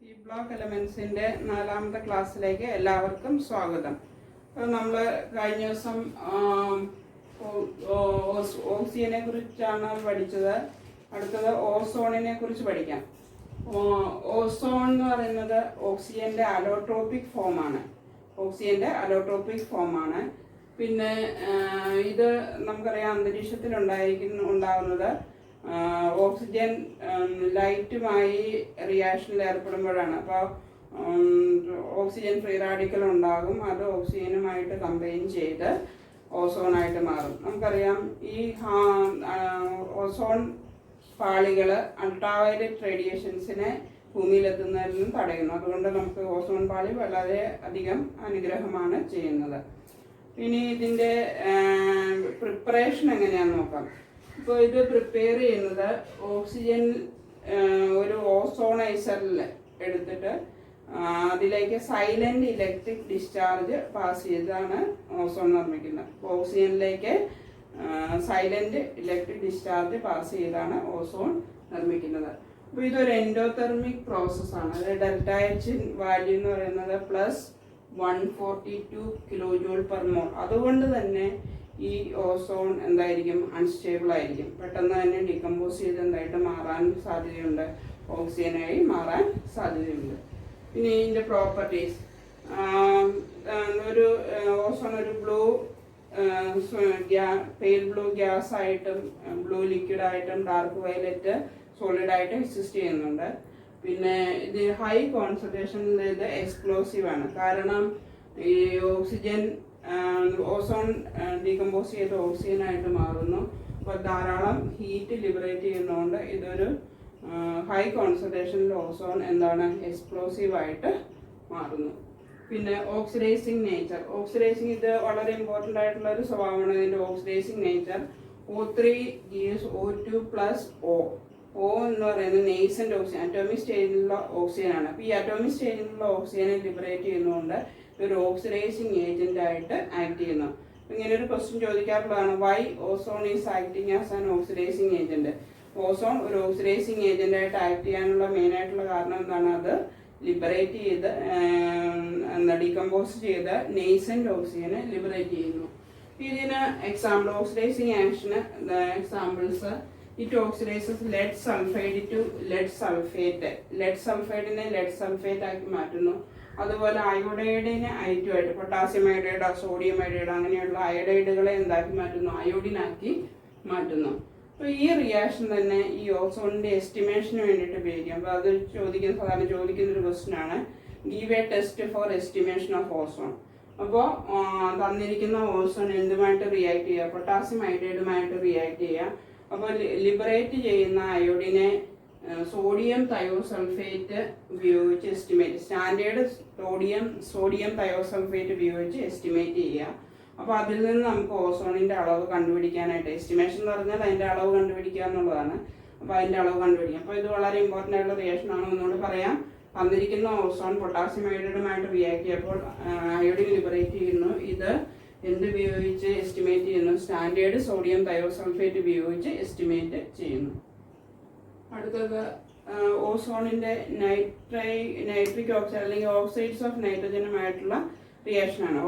ഈ ബ്ലോക്ക് എലമെന്റ്സിന്റെ 4ാമത്തെ ക്ലാസ്സിലേക്ക് എല്ലാവർക്കും സ്വാഗതം. നമ്മൾ കഴിഞ്ഞ ദിവസം ഓക്സിജനെ കുറിച്ചാണ് പഠിച്ചത്. അടുത്തത് ഓസോണിനെ കുറിച്ച് പഠിക്കാം. ഓസോൺ എന്ന് പറയുന്നത് ഓക്സിജന്റെ അലോട്രോപിക് ഫോമാണ്. പിന്നെ ഇത് നമുക്കറിയാം, അന്തരീക്ഷത്തിൽ ഉണ്ടാകുന്നത് ഓക്സിജൻ ലൈറ്റുമായി റിയാക്ഷനിൽ ഏർപ്പെടുമ്പോഴാണ്. അപ്പോൾ ഓക്സിജൻ ഫ്രീ റാഡിക്കൽ ഉണ്ടാകും, അത് ഓക്സിജനുമായിട്ട് കമ്പൈൻ ചെയ്ത് ഓസോണായിട്ട് മാറും. നമുക്കറിയാം, ഈ ഓസോൺ പാളികൾ അൾട്രാവയലറ്റ് റേഡിയേഷൻസിനെ ഭൂമിയിലെത്തുന്നതിൽ നിന്നും തടയുന്നു. അതുകൊണ്ട് നമുക്ക് ഓസോൺ പാളി വളരെ അധികം അനുഗ്രഹമാണ് ചെയ്യുന്നത്. ഇനി ഇതിൻ്റെ പ്രിപ്പറേഷൻ എങ്ങനെയാണെന്ന് നോക്കാം. ഇപ്പോൾ ഇത് പ്രിപ്പയർ ചെയ്യുന്നത് ഓക്സിജൻ ഒരു ഓസോണൈസറിൽ എടുത്തിട്ട് അതിലേക്ക് സൈലന്റ് ഇലക്ട്രിക് ഡിസ്ചാർജ് പാസ് ചെയ്താണ് ഓസോൺ നിർമ്മിക്കുന്നത്. ഓക്സിജനിലേക്ക് സൈലന്റ് ഇലക്ട്രിക് ഡിസ്ചാർജ് പാസ് ചെയ്താണ് ഓസോൺ നിർമ്മിക്കുന്നത്. അപ്പോൾ ഇതൊരു എൻഡോതെർമിക് പ്രോസസ്സാണ്. അത് ഡെൽറ്റ എച്ച് വാല്യൂ എന്ന് പറയുന്നത് +142 kJ/mol. അതുകൊണ്ട് തന്നെ ഈ ഓസോൺ എന്തായിരിക്കും, അൺസ്റ്റേബിൾ ആയിരിക്കും. പെട്ടെന്ന് തന്നെ ഡികമ്പോസ് ചെയ്ത് എന്തായിട്ട് മാറാൻ സാധ്യതയുണ്ട്, ഓക്സിജനായി മാറാൻ സാധ്യതയുണ്ട്. പിന്നെ ഇതിൻ്റെ പ്രോപ്പർട്ടീസ്, ഒരു ഓസോൺ ഒരു പെയിൽ ബ്ലൂ ഗ്യാസ് ആയിട്ടും ബ്ലൂ ലിക്വിഡായിട്ടും ഡാർക്ക് വയലറ്റ് സോളിഡായിട്ടും എക്സിസ്റ്റ് ചെയ്യുന്നുണ്ട്. പിന്നെ ഇത് ഹൈ കോൺസെൻട്രേഷനിൽ ഇത് എക്സ്പ്ലോസീവ് ആണ്. കാരണം ഈ ഓസോൺ ഡീകമ്പോസ് ചെയ്ത് ഓക്സിജനായിട്ട് മാറുന്നു. അപ്പോൾ ധാരാളം ഹീറ്റ് ലിബറേറ്റ് ചെയ്യുന്നതുകൊണ്ട് ഇതൊരു ഹൈ കോൺസെൻട്രേഷനിൽ ഓസോൺ എക്സ്പ്ലോസീവ് ആയിട്ട് മാറുന്നു. പിന്നെ ഓക്സിഡൈസിങ് നേച്ചർ, ഇത് വളരെ ഇമ്പോർട്ടൻ്റ് ആയിട്ടുള്ള ഒരു സ്വഭാവമാണ്. ഇതിൻ്റെ oxidising nature O3 gives O2+O. O എന്ന് പറയുന്നത് നെയ്സൻ്റ് ഓക്സിജൻ, അറ്റോമിക് സ്റ്റേജിലുള്ള ഓക്സിജൻ ആണ്. അപ്പോൾ ഈ അറ്റോമിക് സ്റ്റേജിലുള്ള ഓക്സിജനെ ലിബറേറ്റ് ചെയ്യുന്നതുകൊണ്ട് ഒരു ഓക്സിഡൈസിങ് ഏജന്റ് ആയിട്ട് ആക്ട് ചെയ്യുന്നു. ഇങ്ങനെ ഒരു ക്വസ്റ്റ്യൻ ചോദിക്കാറുള്ളതാണ്, why ozone is acting as an oxidising agent. Ozone ഒരു ഓക്സിഡൈസിങ് ഏജന്റ് ആയിട്ട് ആക്ട് ചെയ്യാനുള്ള മെയിൻ ആയിട്ടുള്ള കാരണം എന്താണ്, അത് ലിബറേറ്റ് ചെയ്ത് ഡീകമ്പോസ് ചെയ്ത് നെയ്സൻ്റ് ഓക്സിജനെ ലിബറേറ്റ് ചെയ്യുന്നു. ഇതിന് എക്സാമ്പിൾ ഓക്സിഡൈസിങ് ആക്ഷന് examples, it oxidises lead sulphide to lead sulphate. Lead സൾഫൈഡിനെ ലെഡ് സൾഫേറ്റ് ആക്കി മാറ്റുന്നു. അതുപോലെ അയോഡൈഡിനെ I2 ആയിട്ട്, പൊട്ടാസ്യം അയോഡൈഡ്, സോഡിയം അയോഡൈഡ് അങ്ങനെയുള്ള അയോഡൈഡുകളെ എന്താക്കി മാറ്റുന്നു, അയോഡിനാക്കി മാറ്റുന്നു. അപ്പോൾ ഈ റിയാക്ഷൻ തന്നെ ഈ ഓസോണിന്റെ എസ്റ്റിമേഷന് വേണ്ടിയിട്ട് ഉപയോഗിക്കാം. അപ്പോൾ അത് സാധാരണ ചോദിക്കുന്ന ഒരു ക്വസ്റ്റ്യൻ ആണ്, give A test four estimation of ozone. അപ്പോൾ തന്നിരിക്കുന്ന ഓസോൺ എന്തുമായിട്ട് റിയാക്ട് ചെയ്യുക, പൊട്ടാസ്യം അയോഡൈഡുമായിട്ട് റിയാക്ട് ചെയ്യുക. അപ്പോൾ ലിബറേറ്റ് ചെയ്യുന്ന അയോഡിനെ സോഡിയം തയോസൾഫേറ്റ് ഉപയോഗിച്ച് എസ്റ്റിമേറ്റ്, സ്റ്റാൻഡേർഡ് സോഡിയം തയോസൾഫേറ്റ് ഉപയോഗിച്ച് എസ്റ്റിമേറ്റ് ചെയ്യുക. അപ്പോൾ അതിൽ നിന്ന് നമുക്ക് ഓസോണിൻ്റെ അളവ് കണ്ടുപിടിക്കാനായിട്ട്, എസ്റ്റിമേഷൻ എന്ന് പറഞ്ഞാൽ അതിൻ്റെ അളവ് കണ്ടുപിടിക്കുക എന്നുള്ളതാണ്. അപ്പോൾ അതിൻ്റെ അളവ് കണ്ടുപിടിക്കാം. അപ്പോൾ ഇത് വളരെ ഇമ്പോർട്ടൻ്റ് ആയിട്ടുള്ള റിയാക്ഷൻ ആണ്. ഒന്നുകൂടി പറയാം, തന്നിരിക്കുന്ന ഓസോൺ പൊട്ടാസ്യം അയോഡൈഡുമായിട്ട് റിയാക്ട് ചെയ്യുമ്പോൾ അയോഡിൻ ലിബറേറ്റ് ചെയ്യുന്നു. ഇത് എന്തുപയോഗിച്ച് എസ്റ്റിമേറ്റ് ചെയ്യുന്നു, സ്റ്റാൻഡേർഡ് സോഡിയം തയോസൾഫേറ്റ് ഉപയോഗിച്ച് എസ്റ്റിമേറ്റ് ചെയ്യുന്നു. അടുത്തത് ഓസോണിന്റെ നൈട്രിക് ഓക്സൈഡ് അല്ലെങ്കിൽ ഓക്സൈഡ്സ് ഓഫ് നൈട്രജനുമായിട്ടുള്ള റിയാക്ഷനാണ്.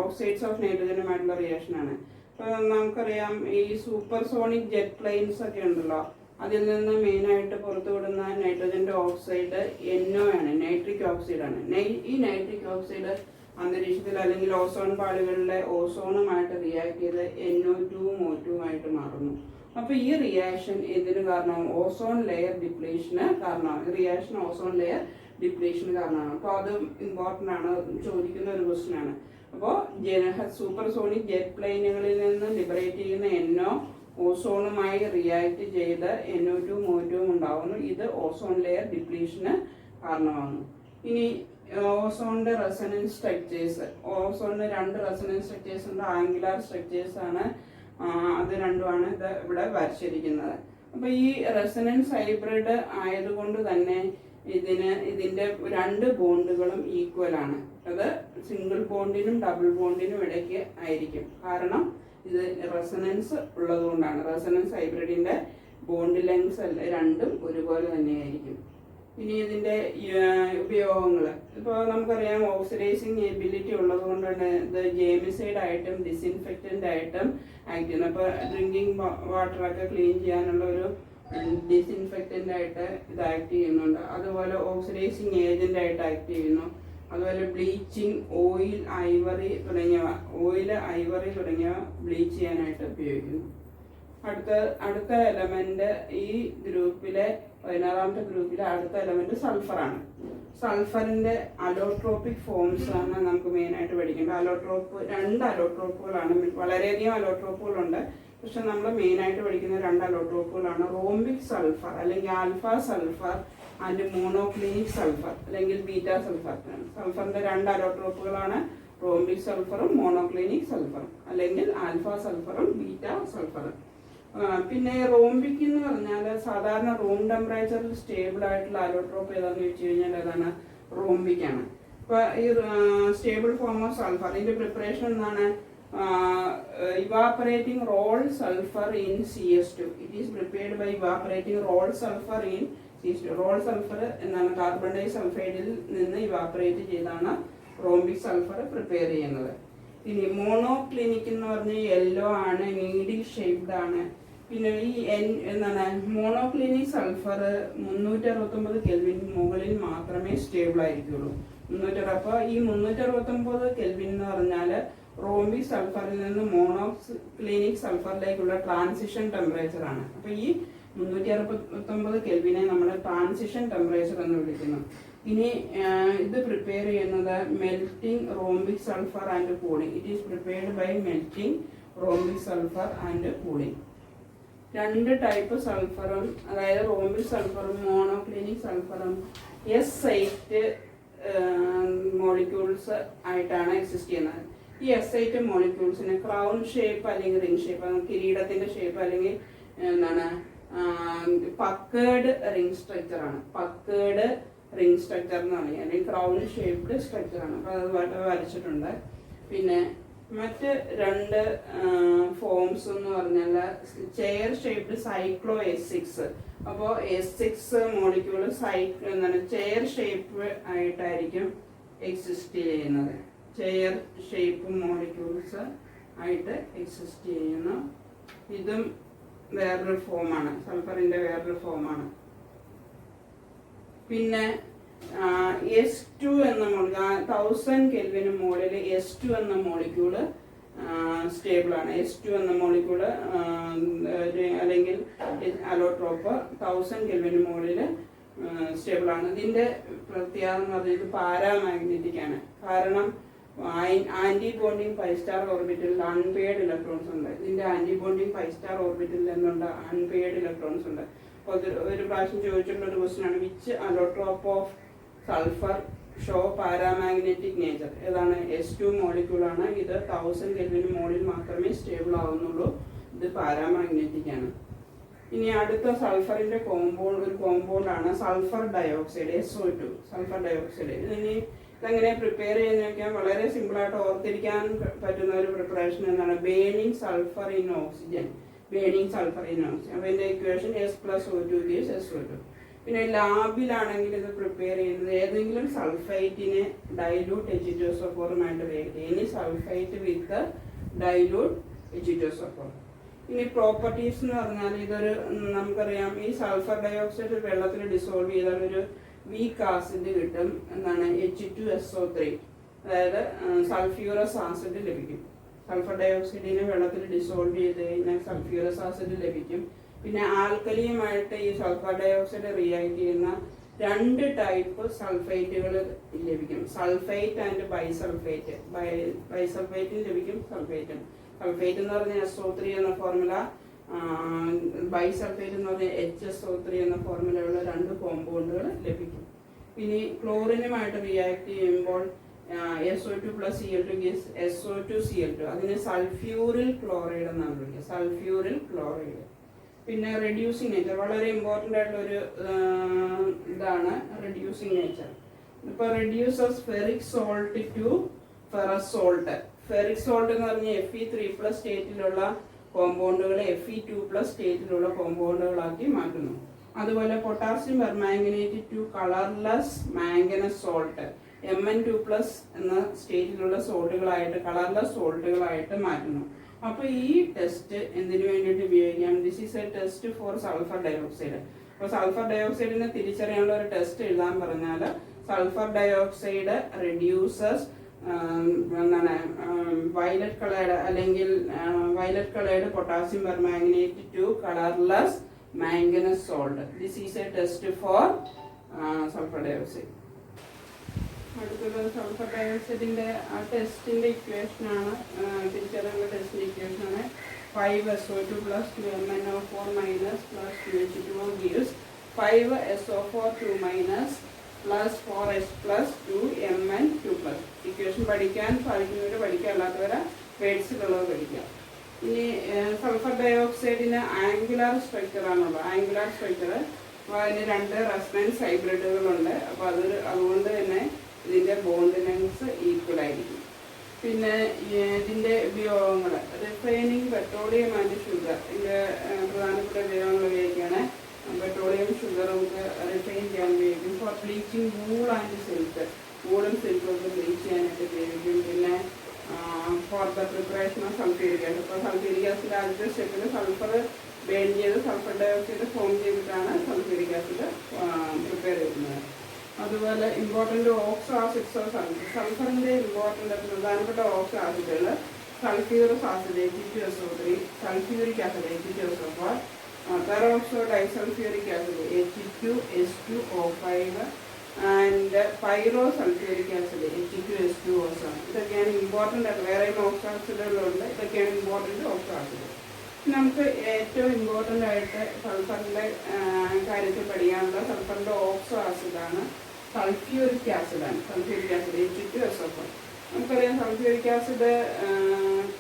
അപ്പോൾ നമുക്കറിയാം, ഈ സൂപ്പർസോണിക് ജെറ്റ് പ്ലെയിൻസ് ഒക്കെ ഉണ്ടല്ലോ, അതിൽ നിന്ന് മെയിനായിട്ട് പുറത്തുവിടുന്ന നൈട്രജന്റെ ഓക്സൈഡ് NO ആണ്, നൈട്രിക് ഓക്സൈഡ് ആണ്. ഈ നൈട്രിക് ഓക്സൈഡ് അന്തരീക്ഷത്തിൽ അല്ലെങ്കിൽ ഓസോൺ പാളികളിലെ ഓസോണുമായിട്ട് റിയാക്ട് ചെയ്ത് NO2 O2 ആയിട്ട് മാറുന്നു. അപ്പോൾ ഈ റിയാക്ഷൻ ഇതിന് കാരണമാകും, ഓസോൺ ലെയർ ഡിപ്ലീഷന് കാരണമാകും. റിയാക്ഷൻ ഓസോൺ ലെയർ ഡിപ്ലീഷന് കാരണമാണ്. അപ്പോൾ അത് ഇമ്പോർട്ടൻ്റ് ആണ്, ചോദിക്കുന്ന ഒരു ക്വസ്റ്റ്യൻ ആണ്. അപ്പോൾ സൂപ്പർസോണിക് ജെറ്റ് പ്ലെയിനുകളിൽ നിന്ന് ലിബറേറ്റ് ചെയ്യുന്ന NO ഓസോണുമായി റിയാക്ട് ചെയ്ത് NO2 O2 ഉണ്ടാവുന്നു. ഇത് ഓസോൺ ലെയർ ഡിപ്ലീഷന് കാരണമാകുന്നു. ഇനി ഓസോണിന്റെ റെസൊണൻസ് സ്ട്രക്ചേഴ്സ്, ഓസോണിന് 2 റെസൊണൻസ് സ്ട്രക്ചേഴ്സ് ഉണ്ട്. ആംഗുലാർ സ്ട്രക്ചേഴ്സ് ആണ്, അത് രണ്ടുമാണ് ഇത് ഇവിടെ വരച്ചിരിക്കുന്നത്. അപ്പോൾ ഈ റെസൊണൻസ് ഹൈബ്രിഡ് ആയതുകൊണ്ട് തന്നെ ഇതിന്റെ 2 ബോണ്ടുകളും ഈക്വൽ ആണ്. അത് സിംഗിൾ ബോണ്ടിനും ഡബിൾ ബോണ്ടിനും ഇടയ്ക്ക് ആയിരിക്കും. കാരണം ഇത് റെസൊണൻസ് ഉള്ളതുകൊണ്ടാണ്. റെസൊണൻസ് ഹൈബ്രിഡിന്റെ ബോണ്ട് ലെങ്സ് രണ്ടും ഒരുപോലെ തന്നെയായിരിക്കും. ഇനി ഇതിൻ്റെ ഉപയോഗങ്ങൾ ഇപ്പോൾ നമുക്കറിയാം ഓക്സിഡൈസിങ് എബിലിറ്റി ഉള്ളത് കൊണ്ട് തന്നെ ഇത് ജേമിസൈഡ് ആയിട്ടും ഡിസിൻഫെക്റ്റൻ്റ് ആയിട്ടും ആക്ട് ചെയ്യുന്നു. അപ്പോൾ ഡ്രിങ്കിങ് വാട്ടറൊക്കെ ക്ലീൻ ചെയ്യാനുള്ള ഒരു ഡിസിൻഫെക്റ്റൻ്റ് ആയിട്ട് ഇത് ആക്ട് ചെയ്യുന്നുണ്ട്. അതുപോലെ ഓക്സിഡൈസിങ് ഏജൻ്റ് ആയിട്ട് ആക്ട് ചെയ്യുന്നു. അതുപോലെ ബ്ലീച്ചിങ്, ഓയിൽ, ഐവറി തുടങ്ങിയവ ബ്ലീച്ച് ചെയ്യാനായിട്ട് ഉപയോഗിക്കുന്നു. അടുത്ത എലമെന്റ് ഈ ഗ്രൂപ്പിലെ 16ാമത്തെ ഗ്രൂപ്പിലെ അടുത്ത എലമെന്റ് സൾഫറാണ്. സൾഫറിന്റെ അലോട്രോപ്പിക് ഫോംസ് ആണ് നമുക്ക് മെയിനായിട്ട് പഠിക്കേണ്ടത്. രണ്ട് അലോട്രോപ്പുകളാണ്, വളരെയധികം അലോട്രോപ്പുകളുണ്ട്. പക്ഷെ നമ്മൾ മെയിനായിട്ട് പഠിക്കുന്ന 2 അലോട്രോപ്പുകളാണ്. റോംബിക് സൾഫർ അല്ലെങ്കിൽ alpha sulphur and monoclinic sulphur അല്ലെങ്കിൽ ബീറ്റ സൾഫർ. സൾഫറിന്റെ 2 അലോട്രോപ്പുകളാണ് റോംബിക് സൾഫറും മോണോക്ലിനിക് സൾഫറും അല്ലെങ്കിൽ ആൽഫ സൾഫറും ബീറ്റ സൾഫറും. പിന്നെ റോംബിക് എന്ന് പറഞ്ഞാൽ സാധാരണ റൂം ടെമ്പറേച്ചറിൽ സ്റ്റേബിൾ ആയിട്ടുള്ള അലോട്രോപ്പ് ഏതാണെന്ന് ചോദിച്ചു കഴിഞ്ഞാൽ ഏതാണ്? റോംബിക് ആണ്. അപ്പോൾ ഈ സ്റ്റേബിൾ ഫോം ഓഫ് സൾഫർ ഇതിന്റെ പ്രിപ്പറേഷൻ എന്നാണ്? Evaporating roll sulphur in CS2. It is prepared by evaporating roll sulphur in CS2. Roll sulphur എന്നാണ് കാർബൺ ഡൈ സൾഫൈഡിൽ നിന്ന് ഇവാപ്പറേറ്റ് ചെയ്താണ് റോംബിക് സൾഫർ പ്രിപ്പയർ ചെയ്യുന്നത്. ഇനി മോണോക്ലിനിക് എന്ന് പറഞ്ഞാൽ യെല്ലോ ആണ്, നീഡിൽ ഷേപ്ഡ് ആണ്. പിന്നെ ഈ എന്താണ് മോണോക്ലിനിക് സൾഫർ 369 കെൽവിൻ മുകളിൽ മാത്രമേ സ്റ്റേബിൾ ആയിരിക്കുള്ളൂ. 300. അപ്പോൾ ഈ 369 കെൽവിൻ എന്ന് പറഞ്ഞാൽ റോംബിക് സൾഫറിൽ നിന്ന് മോണോക്ലിനിക് സൾഫറിലേക്കുള്ള ട്രാൻസിഷൻ ടെമ്പറേച്ചർ ആണ്. അപ്പോൾ ഈ 369 കെൽവിനെ നമ്മൾ ട്രാൻസിഷൻ ടെമ്പറേച്ചർ എന്ന് വിളിക്കുന്നു. ഇനി ഇത് പ്രിപ്പയർ ചെയ്യുന്നത് melting rhombic sulphur and cooling. It is prepared by melting rhombic sulphur and cooling. 2 type സൾഫറും, അതായത് റോംബിക് സൾഫറും മോണോക്ലിനിക് സൾഫറും S8 മോളിക്യൂൾസ് ആയിട്ടാണ് എക്സിസ്റ്റ് ചെയ്യുന്നത്. ഈ S8 മോളിക്യൂൾസിന് ക്രൗൺ ഷേപ്പ് അല്ലെങ്കിൽ റിംഗ് ഷേപ്പ്, കിരീടത്തിന്റെ ഷേപ്പ് അല്ലെങ്കിൽ എന്താണ് പക്കേർഡ് റിംഗ് സ്ട്രക്ചർ ആണ്. പക്കേർഡ് റിംഗ് സ്ട്രക്ചർ എന്ന് പറയുന്നത് അല്ലെങ്കിൽ ക്രൗൺ ഷേപ്ഡ് സ്ട്രക്ചർ ആണ്. അപ്പോൾ അത് വരച്ചിട്ടുണ്ട്. പിന്നെ മറ്റ് 2 ഫോംസ് എന്ന് പറഞ്ഞാൽ ചെയർ ഷേപ്ഡ് സൈക്ലോ S6. അപ്പോൾ S6 മോളിക്യൂൾ എന്താണ് ചെയർ ഷേപ്പ് ആയിട്ടായിരിക്കും എക്സിസ്റ്റ് ചെയ്യുന്നത്. ചെയർ ഷേപ്പ് മോളിക്യൂൾസ് ആയിട്ട് എക്സിസ്റ്റ് ചെയ്യുന്നു. ഇതും വേറൊരു ഫോമാണ്, സൾഫറിന്റെ വേറൊരു ഫോമാണ്. പിന്നെ S2 എന്ന മോളിക്യൂൾ 1000 കെൽവിന് മുകളിൽ S2 എന്ന മോളിക്യൂള് സ്റ്റേബിൾ ആണ്. S2 എന്ന മോളിക്യൂള് അല്ലെങ്കിൽ അലോട്രോപ്പ് 1000 കെൽവിന് മുകളിൽ സ്റ്റേബിൾ ആണ്. ഇതിന്റെ പ്രത്യേകത എന്ന് പറഞ്ഞാൽ ഇത് പാരാമാഗ്നറ്റിക് ആണ്. കാരണം ആന്റി ബോണ്ടിങ് 5 സ്റ്റാർ ഓർബിറ്റലിൽ അൺപെയർഡ് ഇലക്ട്രോൺസ് ഉണ്ട്. ഇതിന്റെ ആന്റി ബോണ്ടിങ് 5 സ്റ്റാർ ഓർബിറ്റലിൽ എന്തുണ്ട്? അൺപെയർഡ് ഇലക്ട്രോൺസ് ഉണ്ട്. അപ്പോൾ ഒരു പ്രാവശ്യം ചോദിച്ചിട്ടുള്ള ഒരു ക്വസ്റ്റ്യൻ ആണ്, which allotrope of sulphur show paramagnetic nature? ഏതാണ്? S2 മോളിക്യൂൾ ആണ്. ഇത് 1000 കെൽവിന് മുകളിൽ മാത്രമേ സ്റ്റേബിൾ ആവുന്നുള്ളൂ. ഇത് പാരാമാഗ്നറ്റിക് ആണ്. ഇനി അടുത്ത സൾഫറിന്റെ ഒരു കോമ്പൗണ്ട് ആണ് sulphur dioxide, SO2. Sulphur dioxide ഇതെങ്ങനെ പ്രിപ്പയർ ചെയ്യുന്നതൊക്കെ വളരെ സിമ്പിൾ ആയിട്ട് ഓർത്തിരിക്കാൻ പറ്റുന്ന ഒരു പ്രിപ്പറേഷൻ എന്നാണ് burning sulphur in oxygen. Burning sulphur in oxygen. അപ്പോൾ ഇതിന്റെ ഇക്വേഷൻ S+O2 gives SO2. പിന്നെ ലാബിലാണെങ്കിൽ ഇത് പ്രിപ്പയർ ചെയ്യുന്നത് ഏതെങ്കിലും സൾഫൈറ്റിനെ ഡൈലൂട്ട് H2SO4 റിയാക്ട് ചെയ്യും. ഇനി സൾഫൈറ്റ് വിത്ത് ഡൈലൂട്ട് H2SO4. ഇനി പ്രോപ്പർട്ടീസ് എന്ന് പറഞ്ഞാൽ ഇതൊരു നമുക്കറിയാം, ഈ സൾഫർ ഡയോക്സൈഡ് വെള്ളത്തിൽ ഡിസോൾവ് ചെയ്താൽ ഒരു വീക്ക് ആസിഡ് കിട്ടും. എന്താണ്? H2SO3, അതായത് സൾഫ്യൂറസ് ആസിഡ് ലഭിക്കും. സൾഫർ ഡയോക്സൈഡിനെ വെള്ളത്തിൽ ഡിസോൾവ് ചെയ്ത് കഴിഞ്ഞാൽ സൾഫ്യൂറസ് ആസിഡ് ലഭിക്കും. പിന്നെ ആൽക്കലിയുമായിട്ട് ഈ സൾഫർ ഡയോക്സൈഡ് റിയാക്ട് ചെയ്യുന്ന 2 ടൈപ്പ് സൾഫൈറ്റുകൾ ലഭിക്കും. Sulphite and bisulphite. ബൈസൾഫൈറ്റിൽ ലഭിക്കും സൾഫൈറ്റും. സൾഫൈറ്റ് എന്ന് പറഞ്ഞാൽ SO3 എന്ന ഫോർമുല, ബൈസൾഫൈറ്റ് എന്ന് പറഞ്ഞാൽ HSO3 എന്ന ഫോർമുലയുള്ള 2 കോമ്പൗണ്ടുകൾ ലഭിക്കും. ഇനി ക്ലോറിനുമായിട്ട് റിയാക്ട് ചെയ്യുമ്പോൾ SO2 + Cl2 gives SO2Cl2. അതിന് സൾഫ്യൂറിൽ ക്ലോറൈഡ് എന്നാണ് വിളിക്കുക. Sulphuryl chloride. പിന്നെ റെഡ്യൂസിങ് നേച്ചർ വളരെ ഇമ്പോർട്ടൻ്റ് ആയിട്ടുള്ളൊരു ഇതാണ് റെഡ്യൂസിങ് നേച്ചർ. ഇപ്പോൾ reduces ferric salt to ferrous salt. Ferric salt എന്ന് പറഞ്ഞാൽ Fe3+ സ്റ്റേറ്റിലുള്ള കോമ്പൗണ്ടുകളെ Fe2+ സ്റ്റേറ്റിലുള്ള കോമ്പൗണ്ടുകളാക്കി മാറ്റുന്നു. അതുപോലെ potassium permanganate to colourless manganous salt Mn2+ എന്ന സ്റ്റേറ്റിലുള്ള സോൾട്ടുകളായിട്ട് കളർലെസ് സോൾട്ടുകളായിട്ട് മാറ്റുന്നു. അപ്പോൾ ഈ ടെസ്റ്റ് എന്തിനു വേണ്ടിയിട്ട് ഉപയോഗിക്കാം? This is a test for sulphur dioxide. അപ്പോൾ സൾഫർ ഡയോക്സൈഡിനെ തിരിച്ചറിയാനുള്ള ഒരു ടെസ്റ്റ് എഴുതാൻ പറഞ്ഞാൽ സൾഫർ ഡയോക്സൈഡ് റെഡ്യൂസസ് എന്താണ് വയലറ്റ് കളേർഡ് അല്ലെങ്കിൽ violet coloured potassium permanganate to colourless manganous salt. This is a test for sulphur dioxide. അടുത്തത് സൾഫർ ഡയോക്സൈഡിന്റെ ആ ടെസ്റ്റിന്റെ ഇക്വേഷനാണ്, തിരിച്ചറിയാനുള്ള ടെസ്റ്റിന്റെ ഇക്വേഷനാണ് 5SO2 + 2MnO4 - + 2H2O gives 5SO4 2- + 4H + 2Mn2+. Equation പഠിക്കാൻ സാധിക്കുന്നവർ പഠിക്കുക, അല്ലാത്തവരെ വേഡ്സിലുള്ളത് പഠിക്കുക. ഇനി സൾഫർ ഡയോക്സൈഡിന് ആംഗുലാർ സ്ട്രക്ചർ ആണുള്ളത്. ആംഗുലാർ സ്ട്രക്ചർ അതിന് 2 റെസൊണൻസ് ഹൈബ്രിഡുകളുണ്ട്. അപ്പോൾ അതുകൊണ്ട് തന്നെ ഇതിൻ്റെ ബോണ്ട് ലെങ്സ് ഈക്വൽ ആയിരിക്കും. പിന്നെ ഇതിൻ്റെ ഉപയോഗങ്ങൾ റിഫൈനിങ് പെട്രോളിയം ആൻഡ് ഷുഗർ, ഇതിൻ്റെ പ്രധാനപ്പെട്ട ഉപയോഗങ്ങൾ ഉപയോഗിക്കുകയാണ്. പെട്രോളിയം ഷുഗർ നമുക്ക് റിഫൈൻ ചെയ്യാൻ ഉപയോഗിക്കും. For bleaching wool and silk, വൂളും സിൽക്കും ഒക്കെ ബ്ലീച്ച് ചെയ്യാനായിട്ട് ഉപയോഗിക്കും. പിന്നെ for the preparation of sulphuric acid. ഇപ്പോൾ സൾഫ്യൂരിക് ആസിഡ് ആദ്യത്തെ സ്റ്റെപ്പിൽ സൾഫർ ബേൺ ചെയ്ത് സൾഫർ ഡയോക്സൈഡ് ഫോം ചെയ്തിട്ടാണ് സൾഫ്യൂരിക് ആസിഡ് പ്രിപ്പയർ ചെയ്യുന്നത്. അതുപോലെ important oxo acids of sulphur, സൾഫറിൻ്റെ ഇമ്പോർട്ടൻ്റ് പ്രധാനപ്പെട്ട ഓക്സോ ആസിഡുകൾ sulphurous acid H2SO3, sulphuric acid H2SO4, peroxo disulphuric acid H2S2O5 and pyro sulphuric acid H2S2O7. ഇതൊക്കെയാണ് ഇമ്പോർട്ടൻ്റ് ആയിട്ട്. വേറെയും ഓക്സോ ആസിഡുകളുണ്ട്. ഇതൊക്കെയാണ് ഇമ്പോർട്ടൻ്റ് ഓക്സോ ആസിഡ്. നമുക്ക് ഏറ്റവും ഇമ്പോർട്ടൻ്റ് ആയിട്ട് സൾഫറിൻ്റെ കാര്യത്തിൽ പഠിക്കാനുള്ള സൾഫറിൻ്റെ ഓക്സോ ആസിഡാണ് സൾഫ്യൂരിക് ആസിഡാണ്. Sulphuric acid H2SO4. നമുക്കറിയാം sulphuric acid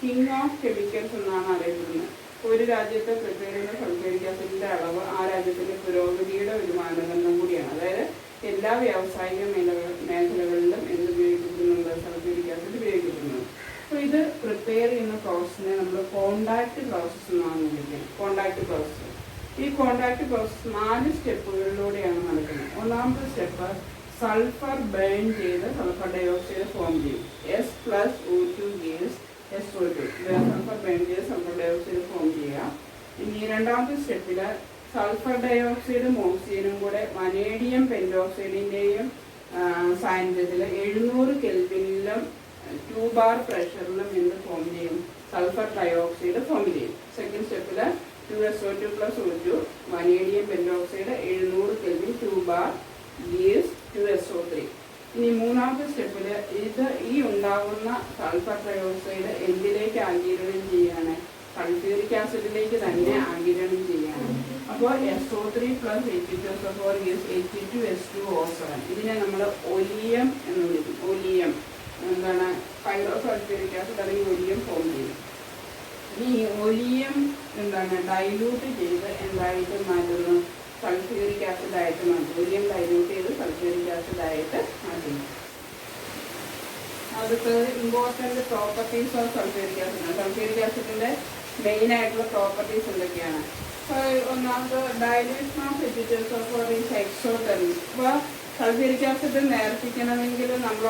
king of chemicals എന്നാണ് അറിയപ്പെടുന്നത്. ഒരു രാജ്യത്തെ പ്രിപ്പയർ ചെയ്യുന്ന സൾഫ്യൂരിക് ആസിഡിൻ്റെ അളവ് ആ രാജ്യത്തിൻ്റെ പുരോഗതിയുടെ ഒരു മാനദണ്ഡം കൂടിയാണ്. അതായത് എല്ലാ വ്യാവസായിക മേഖലകളിലും ഉപയോഗിക്കപ്പെടുന്നുണ്ട് സൾഫ്യൂരിക് ആസിഡ് ഉപയോഗിക്കപ്പെടുന്നത്. അപ്പോൾ ഇത് പ്രിപ്പയർ ചെയ്യുന്ന പ്രോസസ്സിനെ നമ്മൾ കോണ്ടാക്ട് പ്രോസസ്സ് എന്നാണ് വിളിക്കുന്നത്. Contact process. ഈ കോണ്ടാക്ട് പ്രോസസ്സ് 4 സ്റ്റെപ്പുകളിലൂടെയാണ് നടക്കുന്നത്. ഒന്നാമത്തെ സ്റ്റെപ്പ് സൾഫർ ബേൺ ചെയ്ത് സൾഫർ ഡയോക്സൈഡ് ഫോം ചെയ്യും. S+O2 gives SO2. Sulphur burn ചെയ്ത് സൾഫർ ഡയോക്സൈഡ് ഫോം ചെയ്യുക. ഇനി രണ്ടാമത്തെ സ്റ്റെപ്പിൽ സൾഫർ ഡയോക്സൈഡും ഓക്സിജനും കൂടെ വനേഡിയം പെൻറ്റോക്സൈഡിൻ്റെയും സാന്നിധ്യത്തിൽ 700 കെൽവിനിലും 2 ബാർ പ്രഷറിലും എന്ത് ഫോം ചെയ്യും? സൾഫർ ഡയോക്സൈഡ് ഫോം ചെയ്യും. സെക്കൻഡ് സ്റ്റെപ്പിൽ 2SO2 + O2 vanadium pentoxide 700 kelvin 2 bar gives 2SO3. ഇനി മൂന്നാമത്തെ സ്റ്റെപ്പിൽ ഈ ഉണ്ടാകുന്ന സൾഫർ ഡയോക്സൈഡ് എന്തിലേക്ക് ആഗിരണം ചെയ്യാണ്? സൾഫ്യൂരിക് ആസിഡിലേക്ക് തന്നെ ആഗിരണം ചെയ്യാണ്. അപ്പോൾ SO3 + H2SO4 gives H2S2O7. ഇതിനെ നമ്മൾ ഒലിയം എന്ന് വിളിക്കും. ഒലിയം എന്താണ്? പൈറോ സൾഫ്യൂരിക് ആസിഡ് അല്ലെങ്കിൽ ഒലിയം ഫോം ചെയ്യും. ഈ ഒലിയം എന്താണ്? ഡൈലൂട്ട് ചെയ്ത് എന്തായിട്ട് മാറ്റുന്നു? സൾഫ്യൂരിക് ആസിഡായിട്ട് മാറ്റും. ഒലിയം ഡൈലൂട്ട് ചെയ്ത് സൾഫ്യൂരിക് ആസിഡായിട്ട് മാറ്റുന്നു. അടുത്തത് important properties of sulphuric acid. Sulphuric ആസിഡിൻ്റെ മെയിൻ ആയിട്ടുള്ള പ്രോപ്പർട്ടീസ് എന്തൊക്കെയാണ്? ഒന്നാമത് dilution of H2SO4 is exothermic. ഇപ്പോൾ സൾഫ്യൂരിക് ആസിഡ് നേർപ്പിക്കണമെങ്കിൽ നമ്മൾ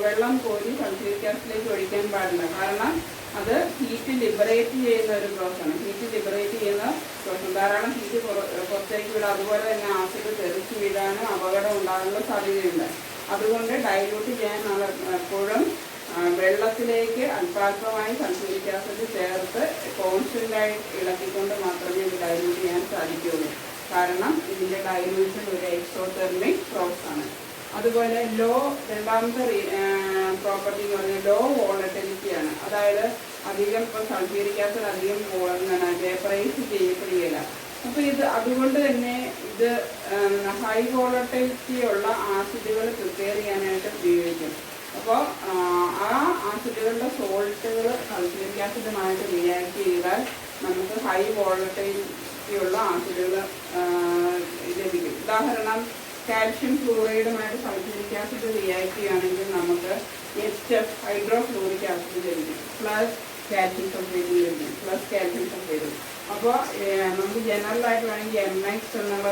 വെള്ളം കോരി സൾഫ്യൂരിക് ആസിഡിലേക്ക് ഒഴിക്കാൻ പാടില്ല. കാരണം അത് ഹീറ്റ് ലിബറേറ്റ് ചെയ്യുന്ന ഒരു പ്രോസസ്സാണ്. ഹീറ്റ് ലിബറേറ്റ് ചെയ്യുന്ന പ്രോസസ്. ധാരാളം ഹീറ്റ് പുറത്തേക്ക് വിടുക. അതുപോലെ തന്നെ ആസിഡ് തെറിച്ച് വീഴാനും അപകടം ഉണ്ടാകാനുള്ള സാധ്യതയുണ്ട്. അതുകൊണ്ട് ഡൈല്യൂട്ട് ചെയ്യാൻ നമ്മൾ എപ്പോഴും വെള്ളത്തിലേക്ക് അല്പാൽപമായി സൾഫ്യൂരിക് ആസിഡ് ചേർത്ത് കോൺസ്റ്റൻ്റായി ഇളക്കിക്കൊണ്ട് മാത്രമേ ഇത് ഡൈല്യൂട്ട് ചെയ്യാൻ സാധിക്കുകയുള്ളൂ. കാരണം ഇതിൻ്റെ ഡൈല്യൂഷൻ ഒരു എക്സോതെർമിക് പ്രോസസ്സാണ്. അതുപോലെ രണ്ടാമത്തെ പ്രോപ്പർട്ടി എന്ന് പറഞ്ഞാൽ ലോ വോളറ്റിലിറ്റിയാണ്. അതായത് അധികം ഇപ്പോൾ സൾഫ്യൂരിക് ആസിഡ് അധികം വേപ്പറൈസ് ചെയ്യപ്പെടുകയില്ല. അപ്പോൾ അതുകൊണ്ട് തന്നെ ഇത് ഹൈ വോളറ്റിലിറ്റി ഉള്ള ആസിഡുകൾ പ്രിപ്പയർ ചെയ്യാനായിട്ട് ഉപയോഗിക്കും. അപ്പോൾ ആ ആസിഡുകളുടെ സോൾട്ടുകൾ സൾഫ്യൂരിക് ആസിഡുമായിട്ട് റിയാക്ട് ചെയ്താൽ നമുക്ക് ഹൈ വോളറ്റിലിറ്റി ഉള്ള ആസിഡുകൾ ലഭിക്കും. ഉദാഹരണം കാൽഷ്യം ഫ്ലൂറൈഡുമായിട്ട് സൾഫ്യൂരിക് ആസിഡ് റിയാക്ട് ചെയ്യുകയാണെങ്കിൽ നമുക്ക് HF ഹൈഡ്രോഫ്ലൂറിക് ആസിഡ് ലഭിക്കും. പ്ലസ് കാൽഷ്യം സൾഫേറ്റ് ലഭിക്കും. Plus calcium sulphate. അപ്പോൾ നമുക്ക് ജനറലായിട്ട് വേണമെങ്കിൽ MX എന്നുള്ള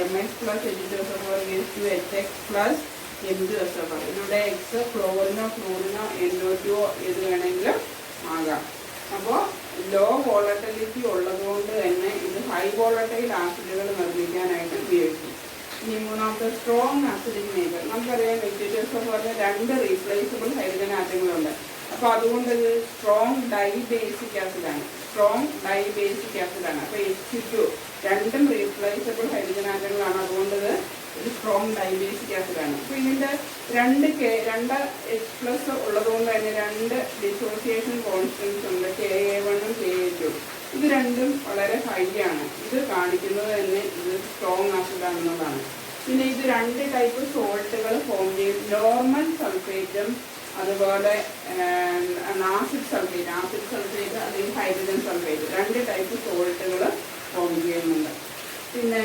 MX plus H2SO4 HX plus M2SO4. ഇതിലൂടെ എക്സ് ക്ലോറിനോ ഫ്ലൂറിനോ NO2 ഏത് വേണമെങ്കിലും ആകാം. അപ്പോൾ ലോ വോളട്ടിലിറ്റി ഉള്ളതുകൊണ്ട് തന്നെ ഇത് ഹൈ വോളട്ടൈൽ ആസിഡുകൾ നിർമ്മിക്കാനായിട്ട് ഉപയോഗിക്കും. ഇനി മൂന്നാമത്തെ സ്ട്രോങ് ആസിഡിക് നേച്ചർ. നമുക്കറിയാം H2SO4 2 റീപ്ലേസബിൾ ഹൈഡ്രജൻ ആറ്റങ്ങളുണ്ട്. അപ്പോൾ അതുകൊണ്ട് ഇത് സ്ട്രോങ് ഡൈബേസിക് ആസിഡാണ്. അപ്പോൾ H2 2 റീപ്ലേസബിൾ ഹൈഡ്രജൻ ആറ്റങ്ങളാണ്. അതുകൊണ്ട് ഇത് ഒരു സ്ട്രോങ് ഡൈബേസിക് ആസിഡാണ്. അപ്പോൾ ഇതിൻ്റെ 2 H+ ഉള്ളതുകൊണ്ട് തന്നെ 2 ഡിസോസിയേഷൻ കോൺസ്റ്റൻസ് ഉണ്ട്, Ka1 ഉം Ka2. ഇത് രണ്ടും വളരെ ഹൈ ആണ്. ഇത് കാണിക്കുന്നത് തന്നെ ഇത് സ്ട്രോങ് ആസിഡാണെന്നുള്ളതാണ്. പിന്നെ ഇത് 2 ടൈപ്പ് സോൾട്ടുകൾ ഫോം ചെയ്യും. നോർമൽ സൾഫേറ്റും അതുപോലെ ആസിഡ് സൾഫേറ്റ് അല്ലെങ്കിൽ ഹൈഡ്രജൻ സൾഫേറ്റ് 2 ടൈപ്പ് സോൾട്ടുകൾ ഫോം ചെയ്യുന്നുണ്ട്. പിന്നെ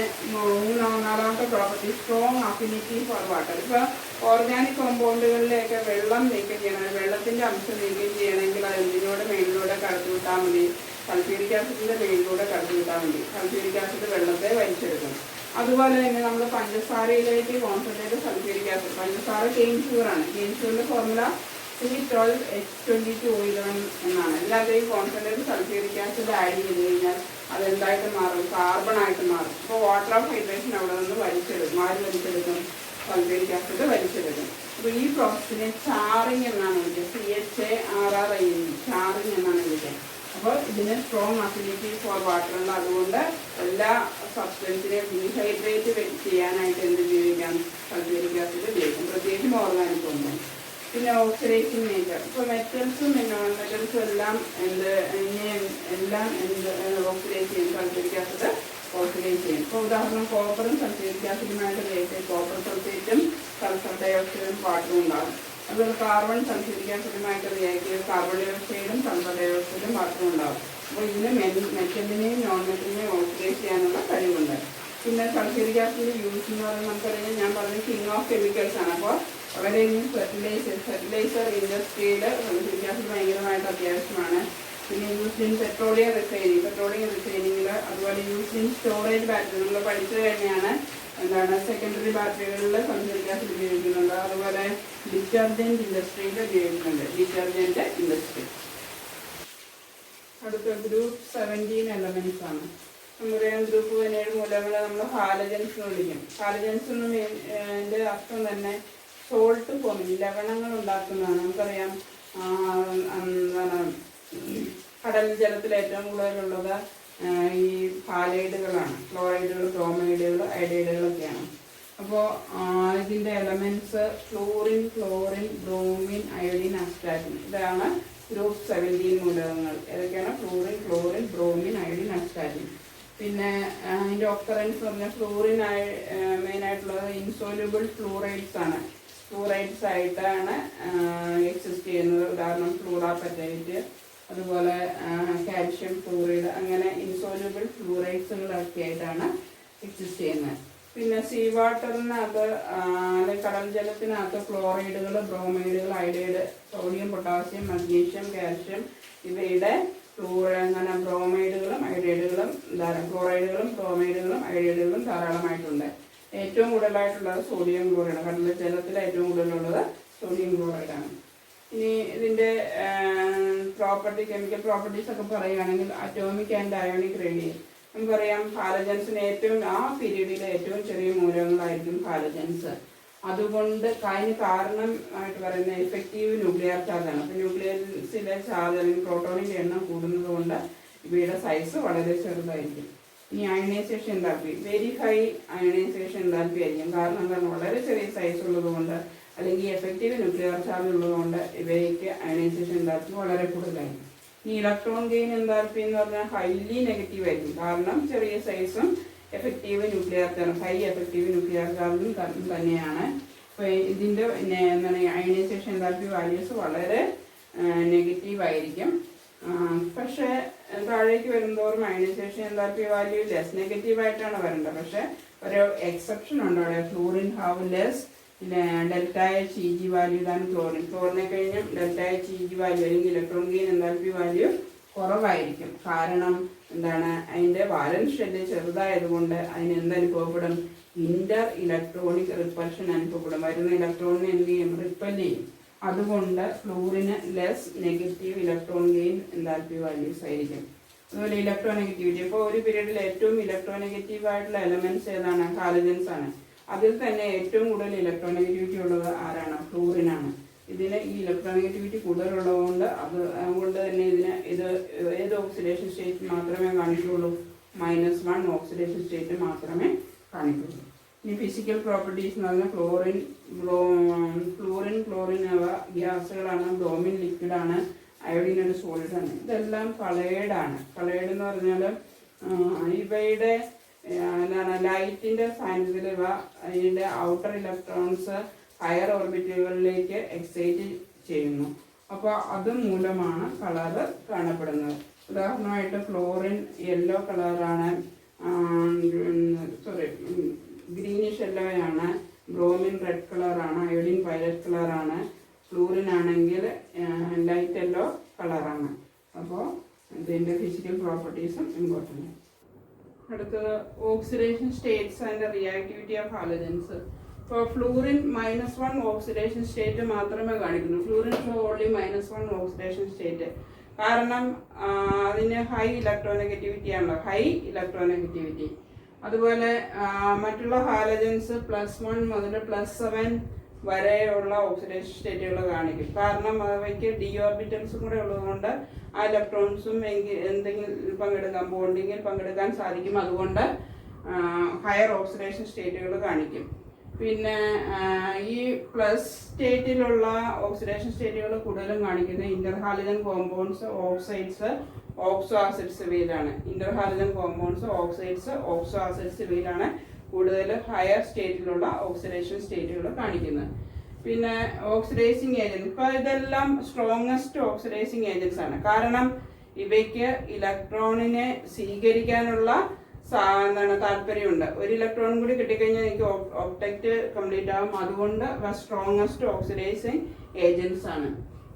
നാലാമത്തെ property strong affinity four water. ഇപ്പോൾ ഓർഗാനിക് കോമ്പൗണ്ടുകളിലേക്ക് വെള്ളം നീക്കം ചെയ്യണം, വെള്ളത്തിൻ്റെ അംശം നീക്കം ചെയ്യണമെങ്കിൽ അത് എന്തിനോട് മേളിലൂടെ കടത്തിവിട്ടാൽ മതി? സൾഫ്യൂരിക് ആസിഡിൻ്റെ മേളിലൂടെ കടത്തിവിട്ടാൽ മതി. സൾഫ്യൂരിക് ആസിഡ് വെള്ളത്തെ വലിച്ചെടുക്കും. അതുപോലെ തന്നെ നമ്മൾ പഞ്ചസാരയിലേക്ക് കോൺസെൻട്രേറ്റ് സൾഫ്യൂരിക് ആസിഡ്, പഞ്ചസാര കെയിൻ ഷുഗറാണ്. കെയിൻ ഷുഗറിൻ്റെ ഫോർമുല C12H22O11 എന്നാണ്. എല്ലാത്തിലെയും കോൺസെൻട്രേറ്റ് സൾഫ്യൂരിക് ആസിഡ് ആഡ് ചെയ്ത് കഴിഞ്ഞാൽ അതെന്തായിട്ട് മാറും? കാർബൺ ആയിട്ട് മാറും. അപ്പോൾ വാട്ടർ ഓഫ് ഹൈഡ്രേഷൻ അവിടെ നിന്ന് വലിച്ചെടുക്കും. ആര് വലിച്ചെടുക്കും? സൾഫ്യൂരിക് ആസിഡ് വലിച്ചെടുക്കും. അപ്പോൾ ഈ പ്രോസസ്സിനെ ചാറിങ് എന്നാണ് വിളിക്കുക. CHARRING, ചാറിങ് എന്നാണ് വിളിക്കുക. അപ്പോൾ ഇതിന് സ്ട്രോങ് അഫിനിറ്റി ഫോർ വാട്ടർ ഉണ്ട്. അതുകൊണ്ട് എല്ലാ സബ്സ്റ്റൻസിനെയും ഡീഹൈഡ്രേറ്റ് ചെയ്യാനായിട്ട് എന്ത് ഉപയോഗിക്കാം? സൾഫ്യൂരിക് ആസിഡ് ഉപയോഗിക്കും, പ്രത്യേകിച്ചും ഓർഗാനിക് കോമ്പൗണ്ട്. പിന്നെ ഓക്സിഡേഷൻ നേച്ചർ. ഇപ്പോൾ മെറ്റൽസും നോൺ മെറ്റൽസും എല്ലാം ഓക്സിഡേറ്റ് ചെയ്യും. സൾഫ്യൂരിക് ആസിഡ് ഓക്സിഡേറ്റ് ചെയ്യും. ഇപ്പോൾ ഉദാഹരണം കോപ്പറും സൾഫ്യൂരിക് ആസിഡുമായിട്ട് റിയാക്ട് കോപ്പർ സൾഫേറ്റും സൾഫർ ഡയോക്സൈഡും വാട്ടറും ഉണ്ടാകും. അതുപോലെ കാർബൺ സൾഫ്യൂരിക് ആസിഡുമായിട്ട് റിയാക്ട് ചെയ്ത് കാർബൺ ഡയോക്സൈഡും സൾഫർ ഡയോക്സൈഡും വാട്ടറും ഉണ്ടാകും. അപ്പോൾ ഇതിന് മെറ്റലിനെയും നോൺ മെറ്റലിനെയും ഓക്സിഡേറ്റ് ചെയ്യാനുള്ള കഴിവുണ്ട്. പിന്നെ സൾഫ്യൂരിക് ആസിഡ് യൂസ് എന്ന് പറയുന്നത് നമുക്കറിയാം, ഞാൻ പറഞ്ഞ കിങ് ഓഫ് കെമിക്കൽസ് ആണ്. അപ്പോൾ വളരെയധികം ഫെർട്ടിലൈസർ ഇൻഡസ്ട്രിയിൽ സൾഫ്യൂരിക് ആസിഡ് ഭയങ്കരമായിട്ട് അത്യാവശ്യമാണ്. പിന്നെ യൂസ് ഇൻ പെട്രോളിയം റിഫൈനിങ്ങിൽ, അതുപോലെ യൂസ് ഇൻ സ്റ്റോറേജ് ബാറ്ററി. നമ്മൾ പഠിച്ചു കഴിഞ്ഞാണ് സെക്കൻഡറി ബാറ്ററികളിൽ സൾഫ്യൂരിക് ആസിഡ് ഉപയോഗിക്കുന്നുണ്ട്. അതുപോലെ ഡിറ്റർജൻറ്റ് ഇൻഡസ്ട്രിയിൽ ഉപയോഗിക്കുന്നുണ്ട്. അടുത്ത ഗ്രൂപ്പ് 17 എലമെന്റ്സ് ആണ്. നമുക്കറിയാം ഗ്രൂപ്പ് 17 മൂലകങ്ങളെ നമ്മൾ ഹാലജൻസ് എന്ന് വിളിക്കും. ഹാലജൻസ് എന്നതിൻ്റെ അർത്ഥം തന്നെ സോൾട്ട് ഫോമിൽ ലവണങ്ങൾ ഉണ്ടാക്കുന്നതാണ്. നമുക്കറിയാം കടൽ ജലത്തിൽ ഏറ്റവും കൂടുതലുള്ളത് ഈ ഹാലൈഡുകളാണ്. ക്ലോറൈഡുകൾ, ബ്രോമൈഡുകൾ, അയഡൈഡുകളൊക്കെയാണ്. അപ്പോൾ ഇതിൻ്റെ elements fluorine, chlorine, bromine, iodine, astatine. ഇതാണ് ഗ്രൂപ്പ് 17 മൂലകങ്ങൾ. ഏതൊക്കെയാണ്? Fluorine, chlorine, bromine, iodine, astatine. പിന്നെ അതിൻ്റെ ഒക്കറൻസ് പറഞ്ഞാൽ ഫ്ലൂറിൻ മെയിനായിട്ടുള്ളത് ഇൻസോല്യൂബിൾ ഫ്ലൂറൈഡ്സ് ആണ്. ഫ്ലൂറൈഡ്സ് ആയിട്ടാണ് എക്സിസ്റ്റ് ചെയ്യുന്നത്. ഉദാഹരണം ഫ്ലൂറാപെറ്റൈറ്റ്, അതുപോലെ കാൽഷ്യം ഫ്ലൂറൈഡ്, അങ്ങനെ ഇൻസോല്യൂബിൾ ഫ്ലൂറൈഡ്സുകളൊക്കെ ആയിട്ടാണ് എക്സിസ്റ്റ് ചെയ്യുന്നത്. പിന്നെ സീ വാട്ടറിനകത്ത് അല്ലെങ്കിൽ കടൽ ജലത്തിനകത്ത് ക്ലോറൈഡുകൾ, ബ്രോമൈഡുകൾ, iodide, sodium, potassium, magnesium, calcium ഇവയുടെ അങ്ങനെ ബ്രോമൈഡുകളും അയഡൈഡുകളും ക്ലോറൈഡുകളും ബ്രോമൈഡുകളും അയഡൈഡുകളും ധാരാളമായിട്ടുണ്ട്. ഏറ്റവും കൂടുതലായിട്ടുള്ളത് സോഡിയം ക്ലോറൈഡ്. കടൽ ജലത്തിൽ ഏറ്റവും കൂടുതലുള്ളത് സോഡിയം ക്ലോറൈഡാണ്. ഇനി ഇതിൻ്റെ കെമിക്കൽ പ്രോപ്പർട്ടീസ് ഒക്കെ പറയുകയാണെങ്കിൽ അറ്റോമിക് ആൻഡ് അയോണിക് റേഡിയസ്. നമുക്കറിയാം ഹാലജൻസിന് ആ പീരീഡിലെ ഏറ്റവും ചെറിയ മൂലകങ്ങളായിരിക്കും ഹാലജൻസ്. അതുകൊണ്ട് അതിന് കാരണമായിട്ട് പറയുന്ന എഫക്റ്റീവ് ന്യൂക്ലിയർ ചാർജാണ്. അപ്പോൾ ന്യൂക്ലിയസിലെ ചാർജ് അല്ലെങ്കിൽ പ്രോട്ടോണിൻ്റെ എണ്ണം കൂടുന്നത് കൊണ്ട് ഇവയുടെ സൈസ് വളരെ ചെറുതായിരിക്കും. ഇനി ionisation enthalpy, very high ionisation enthalpy ആയിരിക്കും. കാരണം എന്താണ്? വളരെ ചെറിയ സൈസ് ഉള്ളതുകൊണ്ട് അല്ലെങ്കിൽ എഫക്റ്റീവ് ന്യൂക്ലിയർ ചാർജ് ഉള്ളതുകൊണ്ട് ഇവയ്ക്ക് അയണൈസേഷൻ എൻതാൽപ്പി വളരെ കൂടുതലായിരിക്കും. ഈ ഇലക്ട്രോൺ ഗെയിൻ എൻതാൽപ്പി എന്ന് പറഞ്ഞാൽ ഹൈലി നെഗറ്റീവ് ആയിരിക്കും. കാരണം ചെറിയ സൈസും effective nuclear charge, high effective nuclear ചാർജും തന്നെയാണ്. അപ്പോൾ ഇതിൻ്റെ എന്താണ് അയണൈസേഷൻ എൻതാൽപ്പി വാല്യൂസ് വളരെ നെഗറ്റീവ് ആയിരിക്കും. പക്ഷേ താഴേക്ക് വരുന്നതോറും അയണൈസേഷൻ എൻതാൽപ്പി വാല്യൂ ലെസ് നെഗറ്റീവായിട്ടാണ് വരേണ്ടത്. പക്ഷേ ഒരു എക്സെപ്ഷൻ ഉണ്ട് അവിടെ. Fluorine have less ΔHEG value ഇതാണ് ക്ലോറിനെ കഴിഞ്ഞും ΔHEG വാല്യൂ അല്ലെങ്കിൽ ഇലക്ട്രോൺ ഗെയിൻ എൻതാൽപ്പി വാല്യൂ കുറവായിരിക്കും. കാരണം എന്താണ്, അതിൻ്റെ വാലൻസ് ഷെല്ല് ചെറുതായതുകൊണ്ട് അതിന് എന്തനുഭവപ്പെടും, ഇന്റർ ഇലക്ട്രോണിക് റിപ്പൽഷൻ അനുഭവപ്പെടും. വരുന്ന ഇലക്ട്രോണിനെ എന്ത് ചെയ്യും, റിപ്പൽ ചെയ്യും. അതുകൊണ്ട് ഫ്ലൂറിന് less negative electron gain enthalpy values ആയിരിക്കും. അതുപോലെ ഇലക്ട്രോനെഗറ്റിവിറ്റി, ഇപ്പോൾ ഒരു പീരീഡിൽ ഏറ്റവും ഇലക്ട്രോനെഗറ്റീവ് ആയിട്ടുള്ള എലമെന്റ്സ് ഏതാണ്, ഹാലജൻസ് ആണ്. അതിൽ തന്നെ ഏറ്റവും കൂടുതൽ ഇലക്ട്രോനെഗറ്റിവിറ്റി ഉള്ളത് ആരാണ്, ഫ്ലൂറിനാണ്. ഇതിന് ഈ ഇലക്ട്രോനെഗറ്റിവിറ്റി കൂടുതലുള്ളതുകൊണ്ട് അതുകൊണ്ട് തന്നെ ഇത് ഏത് ഓക്സിഡേഷൻ സ്റ്റേറ്റ് മാത്രമേ കാണിക്കുകയുള്ളൂ, -1 ഓക്സിഡേഷൻ സ്റ്റേറ്റ് മാത്രമേ കാണിക്കുള്ളൂ. ഇനി ഫിസിക്കൽ പ്രോപ്പർട്ടീസ് എന്ന് പറഞ്ഞാൽ ക്ലോറിൻ അവ ഗ്യാസുകളാണ്, ബ്രോമിൻ ലിക്വിഡാണ്, അയോഡിൻ ഒരു സോളിഡാണ്. ഇതെല്ലാം കളേർഡാണ്. കളേർഡ് എന്ന് പറഞ്ഞാൽ ഇവയുടെ എന്താണ്, ലൈറ്റിൻ്റെ സാന്നിധ്യത്തിൽ ഇവ അതിൻ്റെ ഔട്ടർ ഇലക്ട്രോൺസ് ഹയർ ഓർബിറ്റുകളിലേക്ക് എക്സൈറ്റ് ചെയ്യുന്നു. അപ്പോൾ അത് മൂലമാണ് കളറ് കാണപ്പെടുന്നത്. ഉദാഹരണമായിട്ട് ക്ലോറിൻ യെല്ലോ കളറാണ്, ഗ്രീനിഷ് യെല്ലോയാണ്, ബ്രോമിൻ റെഡ് കളറാണ്, അയോഡിൻ വയലറ്റ് കളറാണ്, ഫ്ലൂറിൻ ആണെങ്കിൽ ലൈറ്റ് യെല്ലോ കളറാണ്. അപ്പോൾ ഇതിൻ്റെ ഫിസിക്കൽ പ്രോപ്പർട്ടീസും ഇമ്പോർട്ടൻ്റ്. അടുത്തത് oxidation States and reactivity of halogens. ഇപ്പോൾ ഫ്ലൂറിൻ -1 ഓക്സിഡേഷൻ സ്റ്റേറ്റ് മാത്രമേ കാണിക്കുന്നു. Fluorine show only -1 oxidation state. കാരണം അതിന് ഹൈ ഇലക്ട്രോനെഗറ്റിവിറ്റി ആണല്ലോ, ഹൈ ഇലക്ട്രോനെഗറ്റിവിറ്റി. അതുപോലെ മറ്റുള്ള ഹാലജൻസ് +1 മുതൽ +7 വരെയുള്ള ഓക്സിഡേഷൻ സ്റ്റേറ്റുകൾ കാണിക്കും. കാരണം അവയ്ക്ക് ഡി ഓർബിറ്റൽസും കൂടെ ഉള്ളതുകൊണ്ട് ആ ഇലക്ട്രോൺസും എന്തെങ്കിലും ബോണ്ടിങ്ങിൽ പങ്കെടുക്കാൻ സാധിക്കും. അതുകൊണ്ട് ഹയർ ഓക്സിഡേഷൻ സ്റ്റേറ്റുകൾ കാണിക്കും. പിന്നെ ഈ പ്ലസ് സ്റ്റേറ്റിലുള്ള ഓക്സിഡേഷൻ സ്റ്റേറ്റുകൾ കൂടുതലും കാണിക്കുന്നത് interhalogen compounds, oxides, oxo acids ഇവയിലാണ്. Interhalogen compounds, oxides, oxo acids ഇവയിലാണ് കൂടുതൽ ഹയർ സ്റ്റേറ്റിലുള്ള ഓക്സിഡേഷൻ സ്റ്റേറ്റുകൾ കാണിക്കുന്നത്. പിന്നെ ഓക്സിഡൈസിങ് ഏജൻസ്, ഇപ്പോൾ ഇതെല്ലാം സ്ട്രോങ്ങസ്റ്റ് ഓക്സിഡൈസിങ് ഏജൻസ് ആണ്. കാരണം ഇവയ്ക്ക് ഇലക്ട്രോണിനെ സ്വീകരിക്കാനുള്ള താല്പര്യമുണ്ട്. ഒരു ഇലക്ട്രോൺ കൂടി കിട്ടിക്കഴിഞ്ഞാൽ എനിക്ക് ഒബ്ജക്റ്റ് കംപ്ലീറ്റ് ആകും. അതുകൊണ്ട് സ്ട്രോങ്ങസ്റ്റ് ഓക്സിഡൈസിങ് ഏജൻസ് ആണ്.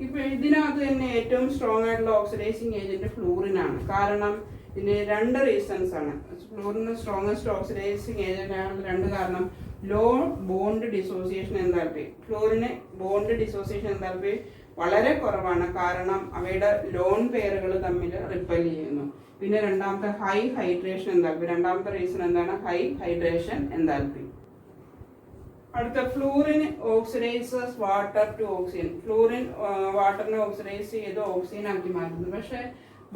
ഇപ്പൊ ഇതിനകത്ത് തന്നെ ഏറ്റവും സ്ട്രോങ് ആയിട്ടുള്ള ഓക്സിഡൈസിങ് ഏജന്റ് ഫ്ലൂറിനാണ്. കാരണം ഇതിന് 2 റീസൺസ് ആണ്. ഫ്ലൂറിന് സ്ട്രോങ്ങസ്റ്റ് ഓക്സിഡൈസിങ് ഏജന്റ് ആണ് 2 കാരണം. ലോ ബോണ്ട് ഡിസോസിയേഷൻ എൻതാൽപ്പി, ഫ്ലൂറിന് ബോണ്ട് ഡിസോസിയേഷൻ എൻതാൽപ്പി വളരെ കുറവാണ്. കാരണം അവയുടെ ലോൺ പെയറുകൾ തമ്മിൽ റിപ്പൽ ചെയ്യുന്നു. പിന്നെ രണ്ടാമത്തെ ഹൈ ഹൈഡ്രേഷൻ എൻതാൽപ്പി. രണ്ടാമത്തെ റീസൺ എന്താണ്, ഹൈ ഹൈഡ്രേഷൻ എൻതാൽപ്പി. അടുത്ത fluorine oxidises water to oxygen. Fluorine വാട്ടറിനെ ഓക്സിഡൈസ് ചെയ്ത് ഓക്സിജൻ ആക്കി മാറ്റുന്നു. പക്ഷെ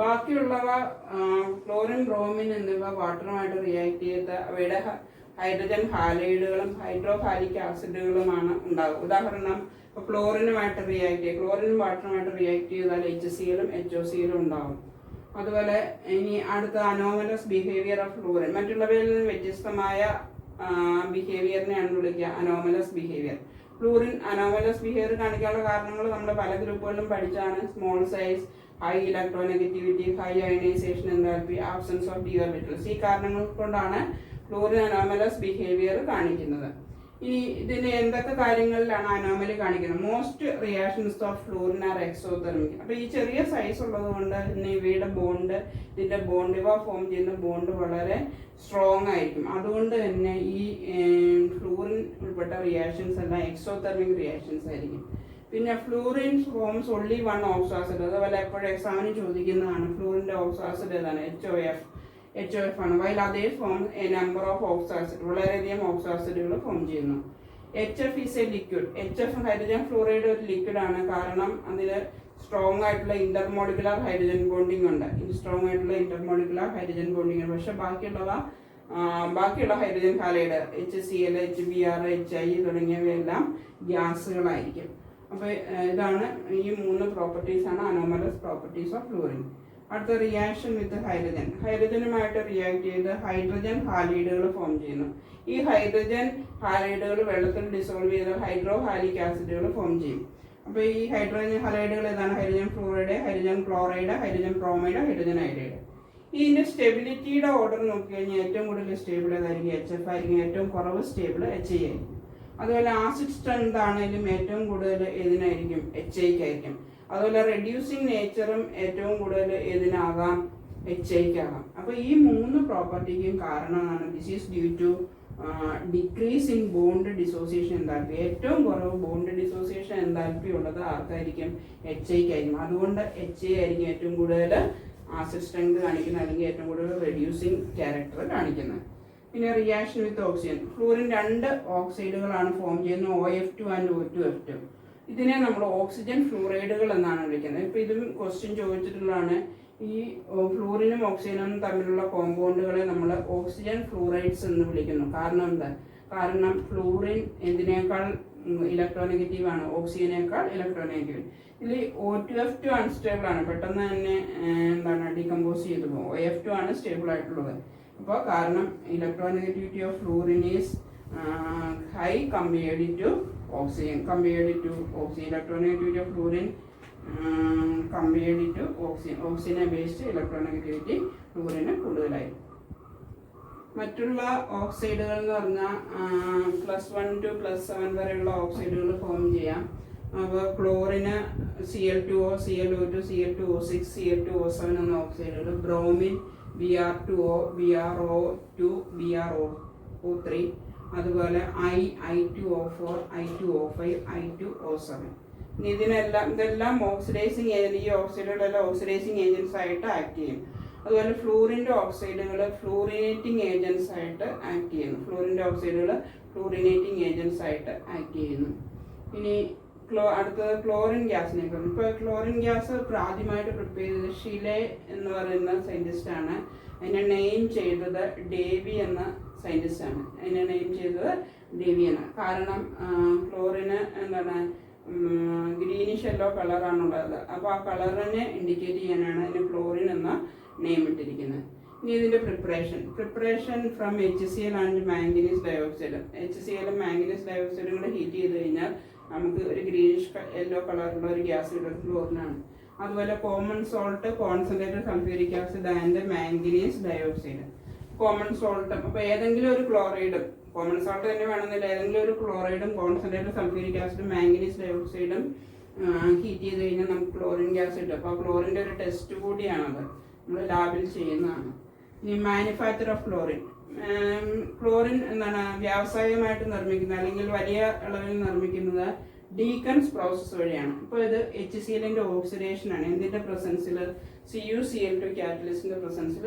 ബാക്കിയുള്ളവ ക്ലോറിൻ, ബ്രോമിൻ എന്നിവ വാട്ടറുമായിട്ട് റിയാക്ട് ചെയ്ത് അവയുടെ ഹൈഡ്രജൻ ഹാലൈഡുകളും ഹൈഡ്രോഹാലിക് ആസിഡുകളുമാണ് ഉണ്ടാകുക. ഉദാഹരണം, ഇപ്പോൾ ക്ലോറിനുമായിട്ട് റിയാക്ട് ചെയ്യുക, ക്ലോറിനും വാട്ടറുമായിട്ട് റിയാക്ട് ചെയ്താൽ HClഉം HOClഉം ഉണ്ടാകും. അതുപോലെ ഇനി അടുത്ത അനോമലസ് ബിഹേവിയർ ഓഫ് ഫ്ലൂറിൻ. മറ്റുള്ളവയിൽ നിന്ന് വ്യത്യസ്തമായ ബിഹേവിയറിനെയാണ് വിളിക്കുക anomalous behaviour. Fluorine anomalous behaviour കാണിക്കാനുള്ള കാരണങ്ങൾ നമ്മൾ പല ഗ്രൂപ്പുകളിലും പഠിച്ചാണ്. Small size, high electronegativity, high ionisation enthalpy, absence of d orbitals. ഈ കാരണങ്ങൾ കൊണ്ടാണ് ഫ്ലൂറിൻ അനോമലസ് ബിഹേവിയർ കാണിക്കുന്നത്. ഇനി ഇതിന് എന്തൊക്കെ കാര്യങ്ങളിലാണ് അനോമലി കാണിക്കുന്നത്? Most reactions of fluorine are exothermic. അപ്പോൾ ഈ ചെറിയ സൈസ് ഉള്ളത് കൊണ്ട് തന്നെ ഇവയുടെ ബോണ്ട്, ഇതിന്റെ ബോണ്ട്, ഇവ ഫോം ചെയ്യുന്ന ബോണ്ട് വളരെ സ്ട്രോങ് ആയിരിക്കും. അതുകൊണ്ട് തന്നെ ഈ ഫ്ലൂറിൻ ഉൾപ്പെട്ട റിയാക്ഷൻസ് എല്ലാം എക്സോതെർമിക് റിയാക്ഷൻസ് ആയിരിക്കും. പിന്നെ fluorine forms only 1 oxo acid. അതുപോലെ എപ്പോഴും എക്സാമിന് ചോദിക്കുന്നതാണ് ഫ്ലൂറിന്റെ ഓക്സോ ആസിഡ് ഏതാണ്? HOF ആണ്. വൈൽ അതേ form A number of oxo acid, വളരെയധികം ഓക്സോ ആസിഡുകൾ ഫോം ചെയ്യുന്നു. HF is A liquid. HF hydrogen fluoride ഒരു ലിക്വിഡ് ആണ്. കാരണം അതിൽ സ്ട്രോങ് ആയിട്ടുള്ള ഇന്റർമോളിക്കുലർ ഹൈഡ്രജൻ ബോണ്ടിങ് ഉണ്ട്. സ്ട്രോങ് ആയിട്ടുള്ള ഇന്റർമോളിക്കുലർ ഹൈഡ്രജൻ ബോണ്ടിങ് ഉണ്ട്. പക്ഷെ ബാക്കിയുള്ള hydrogen halide HCl, HBr, HI തുടങ്ങിയവയെല്ലാം ഗ്യാസുകളായിരിക്കും. അപ്പോൾ ഇതാണ് ഈ 3 പ്രോപ്പർട്ടീസ് ആണ് അനോമലസ് പ്രോപ്പർട്ടീസ് ഓഫ് ഫ്ലൂറിൻ. അടുത്ത റിയാക്ഷൻ വിത്ത് ഹൈഡ്രജൻ. ഹൈഡ്രജനുമായിട്ട് റിയാക്ട് ചെയ്ത് ഹൈഡ്രജൻ ഹാലൈഡുകൾ ഫോം ചെയ്യുന്നു. ഈ ഹൈഡ്രജൻ ഹാലൈഡുകൾ വെള്ളത്തിൽ ഡിസോൾവ് ചെയ്ത് ഹൈഡ്രോഹാലിക് ആസിഡുകൾ ഫോം ചെയ്യും. അപ്പോൾ ഈ ഹൈഡ്രജൻ ഹാലൈഡുകൾ ഏതാണ്? Hydrogen fluoride, hydrogen chloride, hydrogen bromide, hydrogen iodide. ഇതിന്റെ സ്റ്റെബിലിറ്റിയുടെ ഓർഡർ നോക്കിക്കഴിഞ്ഞാൽ ഏറ്റവും കൂടുതൽ സ്റ്റേബിൾ ഏതായിരിക്കും? HF ആയിരിക്കും. ഏറ്റവും കുറവ് സ്റ്റേബിൾ HI ആയിരിക്കും. അതുപോലെ ആസിഡ് സ്ട്രെങ്ത് ആണെങ്കിലും ഏറ്റവും കൂടുതൽ ഏതിനായിരിക്കും? HIക്ക് ആയിരിക്കും. അതുപോലെ റെഡ്യൂസിങ് നേച്ചറും ഏറ്റവും കൂടുതൽ ഏതിനാകാം, HIക്കാകാം. അപ്പോൾ ഈ 3 പ്രോപ്പർട്ടിക്കും കാരണമാണ് this is due to decrease in bond dissociation enthalpy. ഏറ്റവും കുറവ് ബോണ്ട് ഡിസോസിയേഷൻ എൻതാൽപ്പി ഉള്ളത് ആർക്കായിരിക്കും, HIക്കായിരിക്കും. അതുകൊണ്ട് HI ആയിരിക്കും ഏറ്റവും കൂടുതൽ ആസിഡ് സ്ട്രെങ്ത് കാണിക്കുന്നത്, അല്ലെങ്കിൽ ഏറ്റവും കൂടുതൽ റെഡ്യൂസിങ് ക്യാരക്ടർ കാണിക്കുന്നത്. പിന്നെ റിയാക്ഷൻ വിത്ത് ഓക്സിജൻ, ഫ്ലൂറിൻ 2 ഓക്സൈഡുകളാണ് ഫോം ചെയ്യുന്നത്, OF2 ആൻഡ് O2F2. ഇതിനെ നമ്മൾ ഓക്സിജൻ ഫ്ലൂറൈഡുകൾ എന്നാണ് വിളിക്കുന്നത്. ഇപ്പം ഇതും ക്വസ്റ്റ്യൻ ചോദിച്ചിട്ടുള്ളതാണ്. ഈ ഫ്ലൂറിനും ഓക്സിജനും തമ്മിലുള്ള കോമ്പൗണ്ടുകളെ നമ്മൾ ഓക്സിജൻ ഫ്ലൂറൈഡ്സ് എന്ന് വിളിക്കുന്നു. കാരണം എന്താ, കാരണം ഫ്ലൂറിൻ എന്തിനേക്കാൾ ഇലക്ട്രോനെഗറ്റീവ് ആണ്, ഓക്സിജനേക്കാൾ ഇലക്ട്രോനെഗറ്റീവ്. ഇതിൽ O2F2 അൺസ്റ്റേബിൾ ആണ്, പെട്ടെന്ന് തന്നെ ഡീകമ്പോസ് ചെയ്തു പോകും. OF2 ആണ് സ്റ്റേബിൾ ആയിട്ടുള്ളത്. അപ്പോൾ കാരണം electronegativity of fluorine is high compared to oxygen, electronegativity of fluorine compared to oxygen. Oxygen based electronegativity fluorine കൂടുതലായി. മറ്റുള്ള ഓക്സൈഡുകൾ എന്ന് പറഞ്ഞാൽ +1 to +7 വരെയുള്ള ഓക്സൈഡുകൾ ഫോം ചെയ്യാം. അപ്പോൾ ക്ലോറിന് Cl2O, Cl2O2, Cl2O6, Cl2O7 എന്ന ഓക്സൈഡുകൾ, ബ്രോമിൻ Br2O, BrO2, BrO3, അതുപോലെ I2O4, I2O5, I2O7. ഇനി ഇതെല്ലാം ഓക്സിഡൈസിങ് ഏജന്റ്, ഈ ഓക്സൈഡുകളെല്ലാം ഓക്സിഡൈസിങ് ഏജൻസ് ആയിട്ട് ആക്ട് ചെയ്യും. അതുപോലെ ഫ്ലൂറിൻ്റെ ഓക്സൈഡുകൾ ഫ്ലൂറിനേറ്റിംഗ് ഏജൻസ് ആയിട്ട് ആക്ട് ചെയ്യുന്നു. ഫ്ലൂറിൻ്റെ ഓക്സൈഡുകൾ ഫ്ലൂറിനേറ്റിംഗ് ഏജൻസ് ആയിട്ട് ആക്ട് ചെയ്യുന്നു. ഇനി അടുത്തത് ക്ലോറിൻ ഗ്യാസിനെ കുറിച്ച്. ഇപ്പോൾ ക്ലോറിൻ ഗ്യാസ് ആദ്യമായിട്ട് പ്രിപ്പയർ ചെയ്തത് ഷിലെ എന്ന് പറയുന്ന സയൻറ്റിസ്റ്റാണ്. അതിനെ നെയിം ചെയ്തത് ഡേവി എന്ന സയൻറ്റിസ്റ്റാണ്. അതിനെ നെയിം ചെയ്തത് ഡേവി എന്ന്. കാരണം ക്ലോറിന് ഗ്രീനിഷ് യെല്ലോ കളറാണുള്ളത്. അപ്പോൾ ആ കളറിനെ ഇൻഡിക്കേറ്റ് ചെയ്യാനാണ് അതിന് ക്ലോറിൻ എന്ന നെയിം ഇട്ടിരിക്കുന്നത്. ഇനി ഇതിൻ്റെ preparation from HCl and manganese dioxide. HCl manganese ഡയോക്സൈഡും കൂടെ ഹീറ്റ് ചെയ്ത് കഴിഞ്ഞാൽ നമുക്ക് ഒരു ഗ്രീനിഷ് യെല്ലോ കളറുള്ള ഒരു ഗ്യാസ് കിട്ടുന്നത് ക്ലോറിനാണ്. അതുപോലെ common salt, concentrated sulphuric acid and manganese dioxide. Common salt, അപ്പോൾ ഏതെങ്കിലും ഒരു ക്ലോറൈഡും, കോമൺ സോൾട്ട് തന്നെ വേണമെന്നില്ല, ഏതെങ്കിലും ഒരു ക്ലോറൈഡും കോൺസെൻട്രേറ്റഡ് സൾഫ്യൂരിക് ആസിഡും മാംഗനീസ് ഡയോക്സൈഡും ഹീറ്റ് ചെയ്ത് കഴിഞ്ഞാൽ നമുക്ക് ക്ലോറിൻ ഗ്യാസ് കിട്ടും. അപ്പോൾ ആ ക്ലോറിൻ്റെ ഒരു ടെസ്റ്റ് കൂടിയാണത്, നമ്മൾ ലാബിൽ ചെയ്യുന്നതാണ്. ഇനി മാനുഫാക്ചർ ഓഫ് ക്ലോറിൻ വ്യാവസായികമായിട്ട് നിർമ്മിക്കുന്നത് അല്ലെങ്കിൽ വലിയ അളവിൽ നിർമ്മിക്കുന്നത് ഡീകൺസ് പ്രോസസ്സ് വഴിയാണ്. ഇപ്പോൾ ഇത് HClന്റെ ഓക്സിഡേഷനാണ്. എന്തിൻ്റെ പ്രസൻസിൽ, CuCl2 കാറ്റലിസ്റ്റിൻ്റെ പ്രസൻസിൽ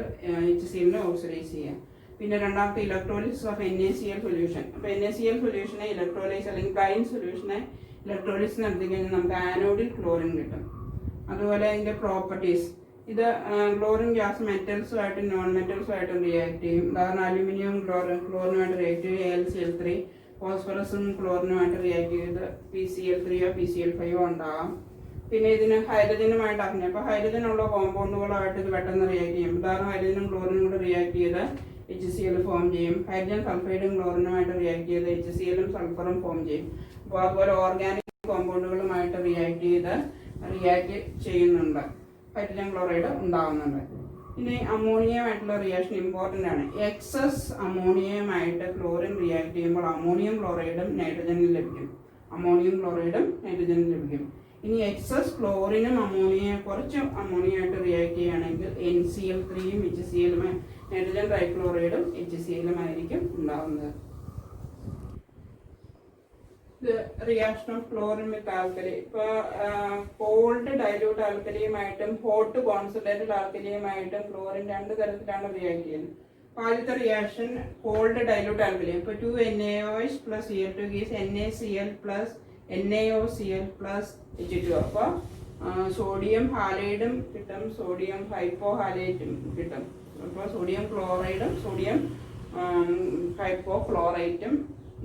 HClനെ ഓക്സിഡൈസ് ചെയ്യാം. പിന്നെ രണ്ടാമത്തെ ഇലക്ട്രോലിസിസ് ഓഫ് NaCl സൊല്യൂഷൻ. അപ്പോൾ NaCl സൊല്യൂഷനെ ഇലക്ട്രോലൈസ് അല്ലെങ്കിൽ ബ്രൈൻ സൊല്യൂഷനെ ഇലക്ട്രോലിസിസ് നടത്തി കഴിഞ്ഞാൽ നമുക്ക് ആനോഡിൽ ക്ലോറിൻ കിട്ടും. അതുപോലെ അതിൻ്റെ പ്രോപ്പർട്ടീസ്, ഇത് ക്ലോറിൻ ഗ്യാസ് മെറ്റൽസുമായിട്ടും നോൺ മെറ്റൽസുമായിട്ടും റിയാക്ട് ചെയ്യും. ഉദാഹരണം അലുമിനിയം ക്ലോറിനുമായിട്ട് റിയാക്ട് ചെയ്യും, AlCl3. ഫോസ്ഫറസും ക്ലോറിനുമായിട്ട് റിയാക്ട് ചെയ്ത് PCl3 PCl5 ഉണ്ടാകാം. പിന്നെ ഇതിന് ഹൈഡ്രജനുമായിട്ട് ആക്കുന്നത്. അപ്പോൾ ഹൈഡ്രജൻ ഉള്ള കോമ്പൗണ്ടുകളായിട്ട് ഇത് പെട്ടെന്ന് റിയാക്ട് ചെയ്യും. ഉദാഹരണം ഹൈഡ്രജനും ക്ലോറിനും കൂടെ റിയാക്ട് ചെയ്ത് HCl ഫോം ചെയ്യും. ഹൈഡ്രജൻ സൾഫൈഡും ക്ലോറിനുമായിട്ട് റിയാക്ട് ചെയ്ത് HClഉം സൾഫറും ഫോം ചെയ്യും. അപ്പോൾ അതുപോലെ ഓർഗാനിക് കോമ്പൗണ്ടുകളുമായിട്ട് റിയാക്ട് ചെയ്യുന്നുണ്ട്, ഹൈഡ്രജൻ ക്ലോറൈഡ് ഉണ്ടാകുന്നുണ്ട്. ഇനി അമോണിയമായിട്ടുള്ള റിയാക്ഷൻ ഇമ്പോർട്ടൻ്റ് ആണ്. എക്സസ് അമോണിയമായിട്ട് ക്ലോറിൻ റിയാക്ട് ചെയ്യുമ്പോൾ അമോണിയം ക്ലോറൈഡും നൈട്രജനും ലഭിക്കും. ഇനി എക്സസ് ക്ലോറിനും കുറച്ച് അമോണിയമായിട്ട് റിയാക്ട് ചെയ്യുകയാണെങ്കിൽ NCl3യും HClഉം നൈട്രജൻ ട്രൈക്ലോറൈഡും HClഉം ആയിരിക്കും ഉണ്ടാകുന്നത്. Reaction of chlorine with alkali. ഇപ്പോൾ കോൾഡ് ഡൈല്യൂട്ട് ആൽക്കലിയുമായിട്ടും ഹോട്ട് കോൺസെൻട്രേറ്റഡ് ആൽക്കലിയുമായിട്ടും ക്ലോറിൻ 2 തരത്തിലാണ് റിയാക്ട് ചെയ്യുന്നത്. ആദ്യത്തെ റിയാക്ഷൻ കോൾഡ് ഡൈല്യൂട്ട് ആൽക്കലി. ഇപ്പോൾ 2NaOH plus Cl2 gives NaCl plus NaOCl plus H2O. അപ്പോൾ സോഡിയം ഹാലൈഡും കിട്ടും, സോഡിയം ഹൈപ്പോഹാലൈറ്റും കിട്ടും. അപ്പോൾ സോഡിയം ക്ലോറൈഡും സോഡിയം ഹൈപ്പോക്ലോറൈറ്റും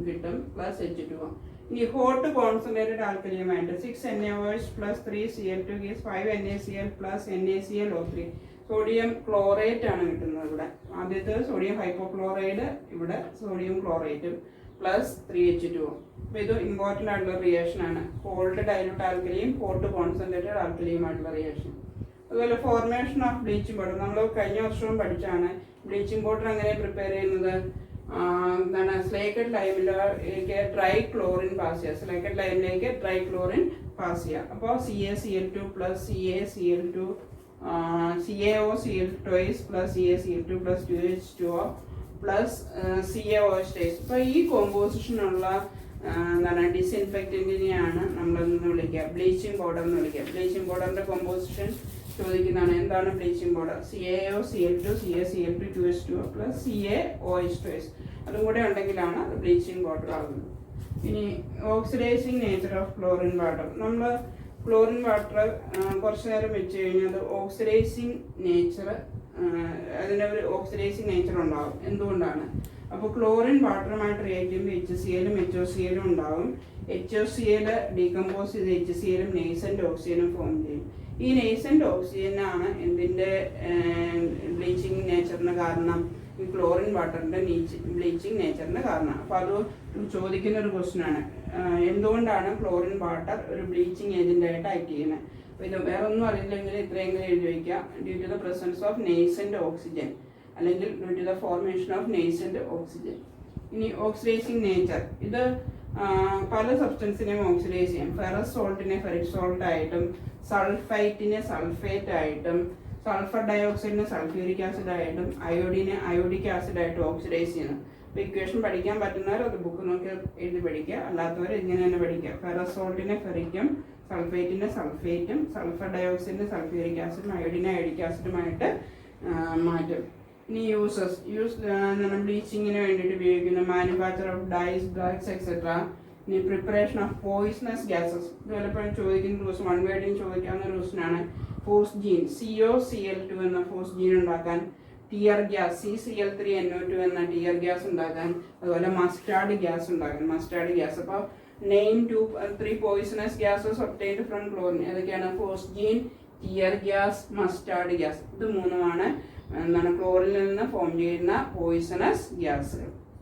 കിട്ടും പ്ലസ് H2O. ഇനി ഹോട്ട് കോൺസെൻട്രേറ്റഡ് ആൽക്കലിയുമായിട്ട് 6NaOH plus 3Cl2 gives 5NaCl plus NaClO3. Sodium chlorate ആണ് കിട്ടുന്നത് ഇവിടെ. ആദ്യത്തെ സോഡിയം ഹൈപ്പോക്ലോറൈഡ്, ഇവിടെ സോഡിയം ക്ലോറേറ്റും പ്ലസ് 3H2O. അപ്പോൾ ഇത് ഇമ്പോർട്ടൻ്റ് ആയിട്ടുള്ള റിയാക്ഷൻ ആണ്, കോൾഡ് ഡൈല്യൂട്ട് ആൽക്കലിയും ഹോട്ട് കോൺസെൻട്രേറ്റഡ് ആൽക്കലിയുമായിട്ടുള്ള റിയാക്ഷൻ. അതുപോലെ ഫോർമേഷൻ ഓഫ് ബ്ലീച്ചിങ് പൗഡർ നമ്മൾ കഴിഞ്ഞ വർഷവും പഠിച്ചാണ്. ബ്ലീച്ചിങ് പൗഡർ എങ്ങനെ പ്രിപ്പയർ ചെയ്യുന്നത്? എന്താണ് സ്ലേക്കഡ് ലൈമിലേക്ക് ഡ്രൈ ക്ലോറിൻ പാസ് ചെയ്യുക. സ്ലേക്കഡ് ലൈമിലേക്ക് ഡ്രൈ ക്ലോറിൻ പാസ് ചെയ്യുക. അപ്പോൾ CaCl2 plus CaCl2 CaOCl twice plus CaCl2 plus 2H2O plus CaOH. ഇപ്പോൾ ഈ കോമ്പോസിഷനുള്ള എന്താണ് ഡിസിൻഫെക്റ്റന്റിനെയാണ് നമ്മളെന്ന് വിളിക്കുക ബ്ലീച്ചിങ് പൗഡർ എന്ന് വിളിക്കുക. ബ്ലീച്ചിങ് പൗഡറിന്റെ കോമ്പോസിഷൻ ചോദിക്കുന്നതാണ്. എന്താണ് bleaching powder? CaOCl2 CaCl2 2H2O plus CaOH. അതും കൂടെ ഉണ്ടെങ്കിലാണ് അത് ബ്ലീച്ചിങ് പൗഡർ ആകുന്നത്. ഇനി oxidising nature of chlorine water. നമ്മൾ ക്ലോറിൻ വാട്ടർ കുറച്ച് നേരം വെച്ച് കഴിഞ്ഞാൽ അത് ഓക്സിഡൈസിങ് നേച്ചർ, അതിൻ്റെ ഒരു ഓക്സിഡൈസിങ് നേച്ചർ ഉണ്ടാകും. എന്തുകൊണ്ടാണ്? അപ്പോൾ ക്ലോറിൻ വാട്ടറുമായിട്ട് റിയാക്ട് ചെയ്യുമ്പോൾ HCl HOCl ഉണ്ടാവും. HOCl ഡീകമ്പോസ് ചെയ്ത് HCl നെയ്സെന്റ് ഓക്സിജനും ഫോം ചെയ്യും. ഈ നെയ്സെന്റ് ഓക്സിജനാണ് എന്തിൻ്റെ ബ്ലീച്ചിങ് നേച്ചറിന് കാരണം? ഈ ക്ലോറിൻ വാട്ടറിന്റെ ബ്ലീച്ചിങ് നേച്ചറിന് കാരണം. അപ്പോൾ അത് ചോദിക്കുന്ന ഒരു ക്വസ്റ്റ്യൻ ആണ്. എന്തുകൊണ്ടാണ് ക്ലോറിൻ വാട്ടർ ഒരു ബ്ലീച്ചിങ് ഏജന്റ് ആയിട്ട് ആക്ട് ചെയ്യുന്നത്? അപ്പോൾ ഇത് വേറെ ഒന്നും അറിയില്ലെങ്കിൽ ഇത്രയെങ്കിലും എഴുതി വയ്ക്കുക. Due to the presence of nascent oxygen, അല്ലെങ്കിൽ due to the formation of nascent oxygen. ഇനി ഓക്സിഡൈസിങ് നേച്ചർ. ഇത് പല സബ്സ്റ്റൻസിനെയും ഓക്സിഡൈസ് ചെയ്യും. ഫെറസ് സോൾട്ടിനെ ഫെറിക് സോൾട്ട് ആയിട്ടും, സൾഫൈറ്റിനെ സൾഫേറ്റ് ആയിട്ടും, സൾഫർ ഡയോക്സൈഡിനെ സൾഫ്യൂരിക് ആസിഡ് ആയിട്ടും, അയോഡിനെ അയോഡിക് ആസിഡ് ആയിട്ടും ഓക്സിഡൈസ് ചെയ്യുന്നു. അപ്പോൾ ഇക്വേഷൻ പഠിക്കാൻ പറ്റുന്നവർ അത് ബുക്ക് നോക്കി എഴുതി പഠിക്കുക, അല്ലാത്തവർ ഇങ്ങനെ തന്നെ പഠിക്കുക. ഫെറസ് സോൾട്ടിനെ ഫെറിക്കും, സൾഫേറ്റിനെ സൾഫേറ്റും, സൾഫർ ഡയോക്സൈഡിനെ സൾഫ്യൂരിക് ആസിഡും, അയോഡിനെ അയോഡിക് ആസിഡുമായിട്ട് മാറ്റും. ഇനി യൂസ് ബ്ലീച്ചിങ്ങിന് വേണ്ടിയിട്ട് ഉപയോഗിക്കുന്ന manufacture of dyes, drugs etcetera. ഇനി പ്രിപ്പറേഷൻ ഓഫ് പോയിസണസ് ഗ്യാസസ്. ഇത് പലപ്പോഴും ചോദിക്കുന്ന ദിവസം വൺ വേർഡിങ് ചോദിക്കാവുന്ന ഒരു ക്വസ്റ്റ്യനാണ്. ഫോസ് ജീൻ COCl2 എന്ന ഫോസ് ജീൻ ഉണ്ടാക്കാൻ, ടിയർ ഗ്യാസ് CCl3NO2 എന്ന ടിയർ ഗ്യാസ് ഉണ്ടാക്കാൻ, അതുപോലെ മസ്റ്റാർഡ് ഗ്യാസ് ഉണ്ടാക്കാൻ. Mustard gas. അപ്പോൾ name 3 poisonous gases obtained from chlorine. ഏതൊക്കെയാണ്? Phosgene, tear gas, mustard gas. ഇത് മൂന്നുമാണ് എന്താണ് ക്ലോറിനിൽ നിന്ന് ഫോം ചെയ്യുന്ന പോയിസണസ് ഗ്യാസുകൾ.